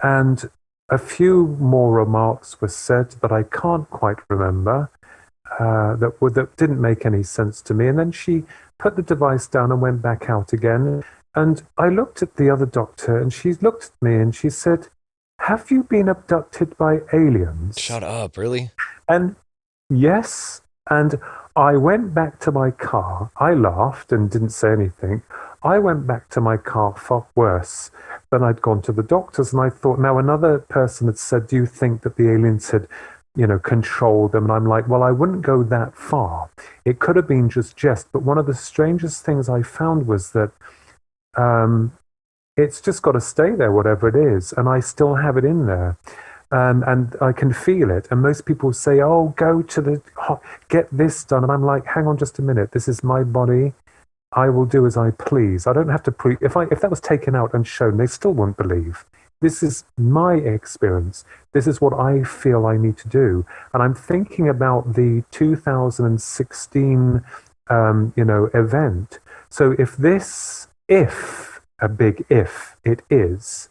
And a few more remarks were said that I can't quite remember. That didn't make any sense to me. And then she put the device down and went back out again. And I looked at the other doctor, and she looked at me and she said, have you been abducted by aliens? Shut up, really? And yes. And I went back to my car. I laughed and didn't say anything. I went back to my car far worse than I'd gone to the doctors. And I thought, now another person had said, do you think that the aliens had control them? And I'm like, well, I wouldn't go that far. It could have been just jest. But one of the strangest things I found was that it's just got to stay there, whatever it is. And I still have it in there. And I can feel it. And most people say, oh, get this done. And I'm like, hang on just a minute. This is my body. I will do as I please. I don't have to prove. If that was taken out and shown, they still wouldn't believe. This is my experience. This is what I feel I need to do. And I'm thinking about the 2016, event. So if a big if it is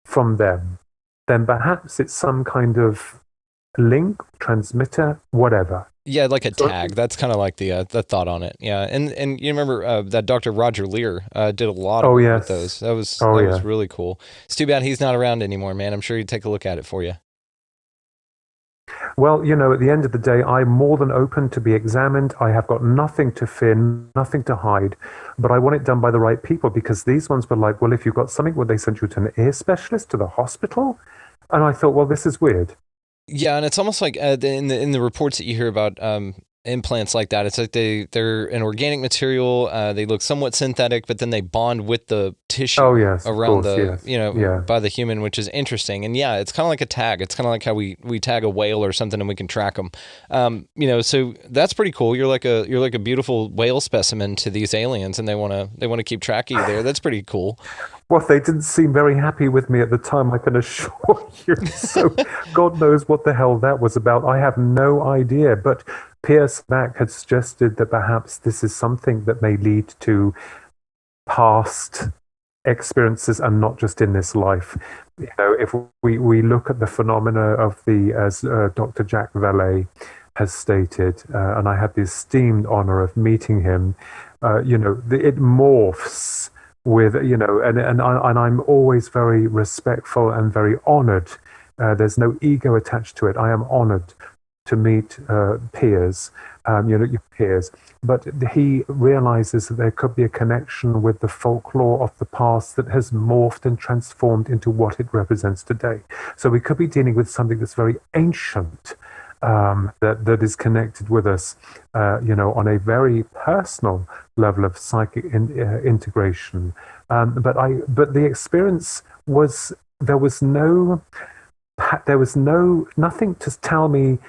from them, then perhaps it's some kind of link, transmitter, whatever. Yeah, like a tag. That's kind of like the thought on it. Yeah, and you remember that Dr. Roger Lear did a lot of work with those. That was really cool. It's too bad he's not around anymore, man. I'm sure he'd take a look at it for you. Well, at the end of the day, I'm more than open to be examined. I have got nothing to fear, nothing to hide, but I want it done by the right people, because these ones were like, well, if you've got something, would they send you to an ear specialist, to the hospital? And I thought, well, this is weird. Yeah, and it's almost like in the reports that you hear about implants like that, it's like they're an organic material. They look somewhat synthetic, but then they bond with the tissue around by the human, which is interesting. And yeah, it's kind of like a tag. It's kind of like how we tag a whale or something and we can track them. So that's pretty cool. You're like a beautiful whale specimen to these aliens, and they want to keep track of you there. That's pretty cool. Well, they didn't seem very happy with me at the time, I can assure you. So God knows what the hell that was about. I have no idea. But Pierce Mack had suggested that perhaps this is something that may lead to past experiences and not just in this life. If we look at the phenomena of as Dr. Jacques Vallée has stated, and I had the esteemed honor of meeting him, it morphs with, and I'm always very respectful and very honored. There's no ego attached to it. I am honored to meet peers, your peers. But he realizes that there could be a connection with the folklore of the past that has morphed and transformed into what it represents today. So we could be dealing with something that's very ancient, that is connected with us, on a very personal level of psychic integration. But the experience was, there was nothing to tell me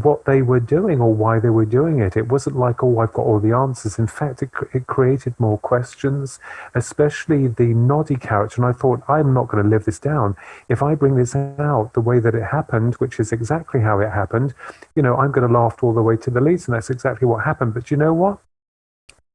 what they were doing or why they were doing it. It wasn't like, oh, I've got all the answers. In fact, it created more questions, especially the Noddy character. And I thought, I'm not going to live this down. If I bring this out the way that it happened, which is exactly how it happened, I'm going to laugh all the way to the leads. And that's exactly what happened. But you know what?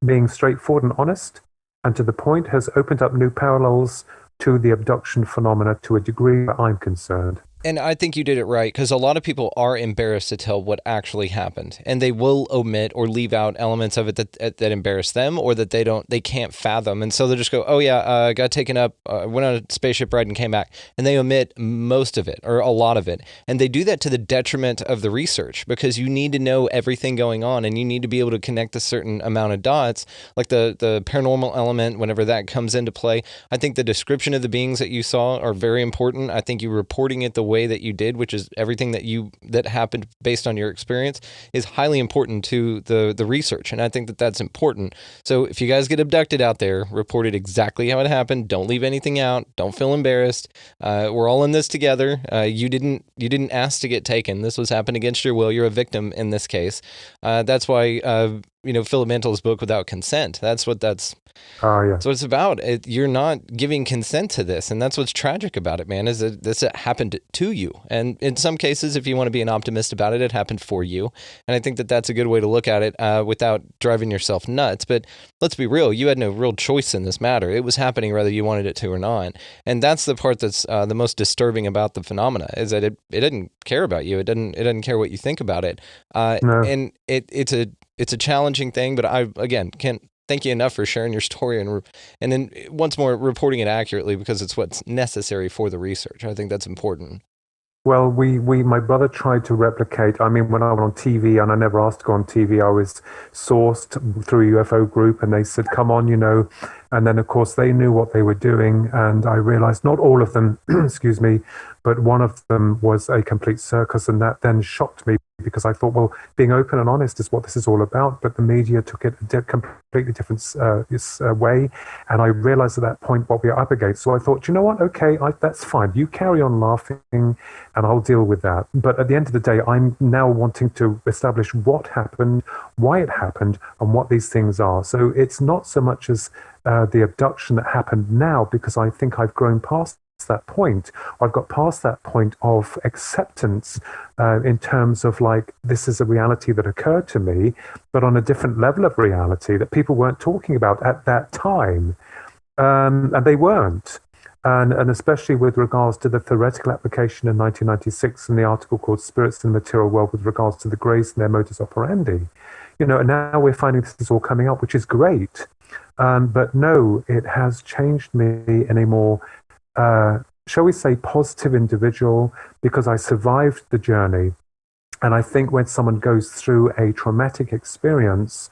Being straightforward and honest and to the point has opened up new parallels to the abduction phenomena to a degree that I'm concerned. And I think you did it right, because a lot of people are embarrassed to tell what actually happened, and they will omit or leave out elements of it that embarrass them, or that they can't fathom, and so they'll just go, oh yeah, got taken up, went on a spaceship ride and came back, and they omit most of it or a lot of it, and they do that to the detriment of the research, because you need to know everything going on, and you need to be able to connect a certain amount of dots, like the paranormal element. Whenever that comes into play, I think the description of the beings that you saw are very important. I think you reporting it the way that you did, which is everything that happened based on your experience, is highly important to the research, and I think that's important. So if you guys get abducted out there, report it exactly how it happened. Don't leave anything out. Don't feel embarrassed. We're all in this together. You didn't ask to get taken. This was happened against your will. You're a victim in this case. That's why Philip Mantle's book, Without Consent. That's what it's about. You're not giving consent to this, and that's what's tragic about it, man, is that this happened to you. And in some cases, if you want to be an optimist about it, it happened for you. And I think that's a good way to look at it without driving yourself nuts. But let's be real, you had no real choice in this matter. It was happening whether you wanted it to or not. And that's the part that's the most disturbing about the phenomena, is that it didn't care about you. It doesn't care what you think about it. No. And it's a challenging thing, but I, again, can't thank you enough for sharing your story and then once more reporting it accurately, because it's what's necessary for the research. I think that's important. Well, my brother tried to replicate. I mean, when I went on TV, and I never asked to go on TV, I was sourced through a UFO group, and they said, come on, and then of course they knew what they were doing, and I realized not all of them, excuse me, but one of them was a complete circus, and that then shocked me, because I thought, well, being open and honest is what this is all about, but the media took it a completely different way, and I realized at that point what we are up against. So I thought, you know what, okay, that's fine. You carry on laughing, and I'll deal with that. But at the end of the day, I'm now wanting to establish what happened, why it happened, and what these things are. So it's not so much as the abduction that happened now, because I think I've grown past that point. I've got past that point of acceptance in terms of like, this is a reality that occurred to me, but on a different level of reality that people weren't talking about at that time. And they weren't. And especially with regards to the theoretical application in 1996 in the article called Spirits in the Material World with regards to the Greys and their modus operandi. And now we're finding this is all coming up, which is great. But no, it has changed me in a more shall we say, positive individual, because I survived the journey. And I think when someone goes through a traumatic experience,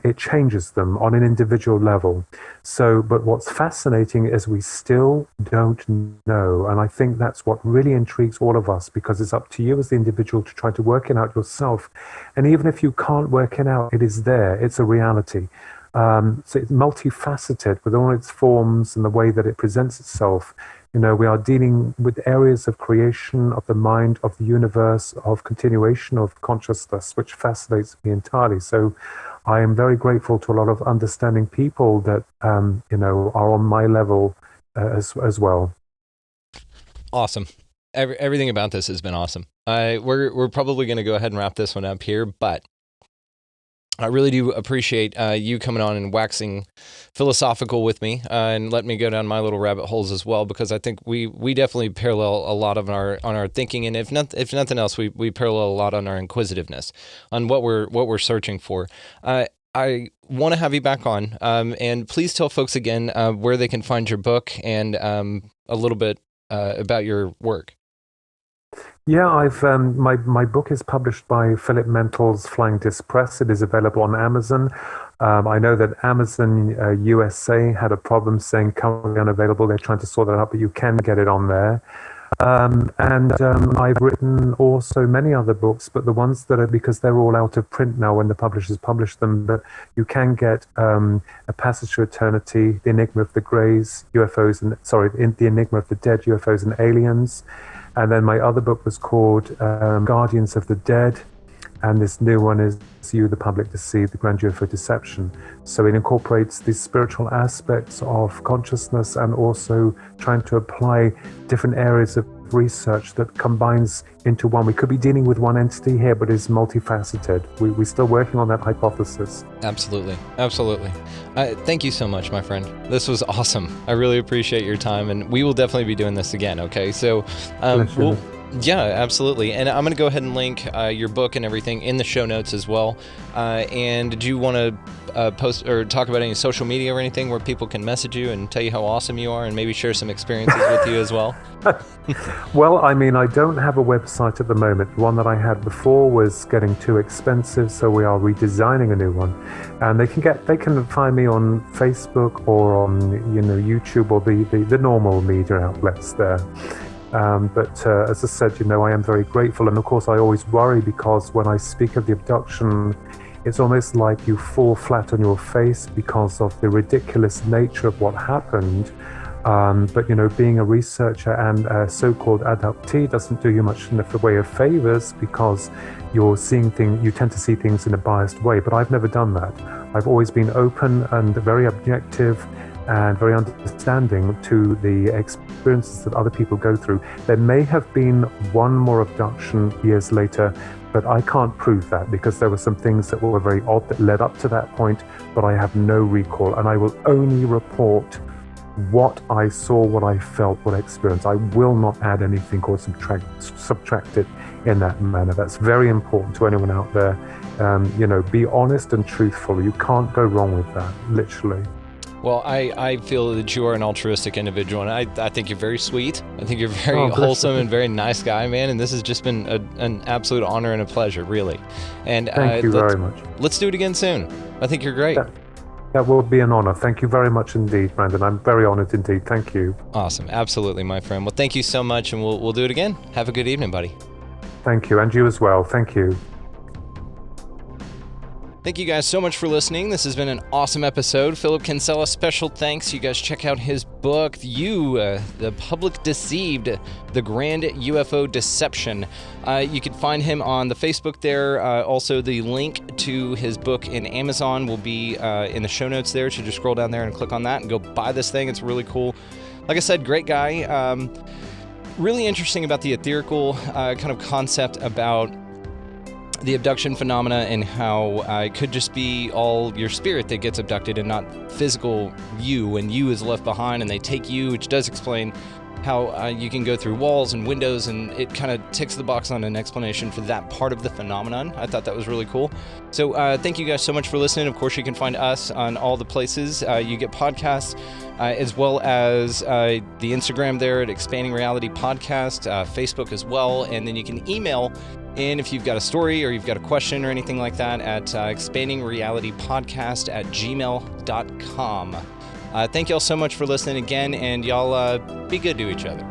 it changes them on an individual level. So, but what's fascinating is we still don't know. And I think that's what really intrigues all of us, because it's up to you as the individual to try to work it out yourself. And even if you can't work it out, it is there. It's a reality. So it's multifaceted with all its forms and the way that it presents itself. We are dealing with areas of creation, of the mind, of the universe, of continuation of consciousness, which fascinates me entirely. So I am very grateful to a lot of understanding people that, are on my level as well. Awesome. Everything about this has been awesome. We're probably going to go ahead and wrap this one up here, but I really do appreciate you coming on and waxing philosophical with me and letting me go down my little rabbit holes as well, because I think we definitely parallel a lot of our thinking, and if nothing else, we parallel a lot on our inquisitiveness, on what we're searching for. I want to have you back on, and please tell folks again where they can find your book and a little bit about your work. Yeah, I've my book is published by Philip Mental's Flying Disc Press. It is available on Amazon. I know that Amazon USA had a problem saying currently unavailable. They're trying to sort that out, but you can get it on there. I've written also many other books, but the ones that are, because they're all out of print now when the publishers publish them, but you can get A Passage to Eternity, The Enigma of the Greys, UFOs, The Enigma of the Dead, UFOs and Aliens. And then my other book was called Guardians of the Dead. And this new one is You, the Public Deceived, The Grand UFO Deception. So it incorporates the spiritual aspects of consciousness and also trying to apply different areas of research that combines into one. We could be dealing with one entity here, but is multifaceted. We're still working on that hypothesis. Absolutely. Absolutely. Thank you so much, my friend. This was awesome. I really appreciate your time, and we will definitely be doing this again, okay? So yeah, absolutely. And I'm going to go ahead and link your book and everything in the show notes as well. And do you want to post or talk about any social media or anything where people can message you and tell you how awesome you are and maybe share some experiences with you as well? Well, I mean, I don't have a website at the moment. The one that I had before was getting too expensive, so we are redesigning a new one. And they can find me on Facebook or on YouTube or the normal media outlets there. But as I said, I am very grateful. And of course, I always worry because when I speak of the abduction, it's almost like you fall flat on your face because of the ridiculous nature of what happened. But being a researcher and a so-called abductee doesn't do you much in the way of favors because you tend to see things in a biased way. But I've never done that. I've always been open and very objective and very understanding to the experiences that other people go through. There may have been one more abduction years later, but I can't prove that because there were some things that were very odd that led up to that point, but I have no recall, and I will only report what I saw, what I felt, what I experienced. I will not add anything or subtract it in that manner. That's very important to anyone out there. Be honest and truthful. You can't go wrong with that, literally. Well, I feel that you are an altruistic individual, and I think you're very sweet. I think you're very wholesome and very nice guy, man, and this has just been an absolute honor and a pleasure, really. And thank you very much. Let's do it again soon. I think you're great. That will be an honor. Thank you very much indeed, Brandon. I'm very honored indeed. Thank you. Awesome. Absolutely, my friend. Well, thank you so much, and we'll do it again. Have a good evening, buddy. Thank you, and you as well. Thank you. Thank you guys so much for listening. This has been an awesome episode. Philip Kinsella, special thanks. You guys check out his book, the Public Deceived, The Grand UFO Deception. You can find him on the Facebook there. Also, the link to his book in Amazon will be in the show notes there. So just scroll down there and click on that and go buy this thing. It's really cool. Like I said, great guy. Really interesting about the etherical kind of concept about the abduction phenomena and how it could just be all your spirit that gets abducted and not physical you, and you is left behind and they take you, which does explain how you can go through walls and windows, and it kind of ticks the box on an explanation for that part of the phenomenon. I thought that was really cool. So thank you guys so much for listening. Of course, you can find us on all the places you get podcasts, as well as the Instagram there at Expanding Reality Podcast, Facebook as well, and then you can email in if you've got a story or you've got a question or anything like that at expandingrealitypodcast@gmail.com. Thank y'all so much for listening again, and y'all be good to each other.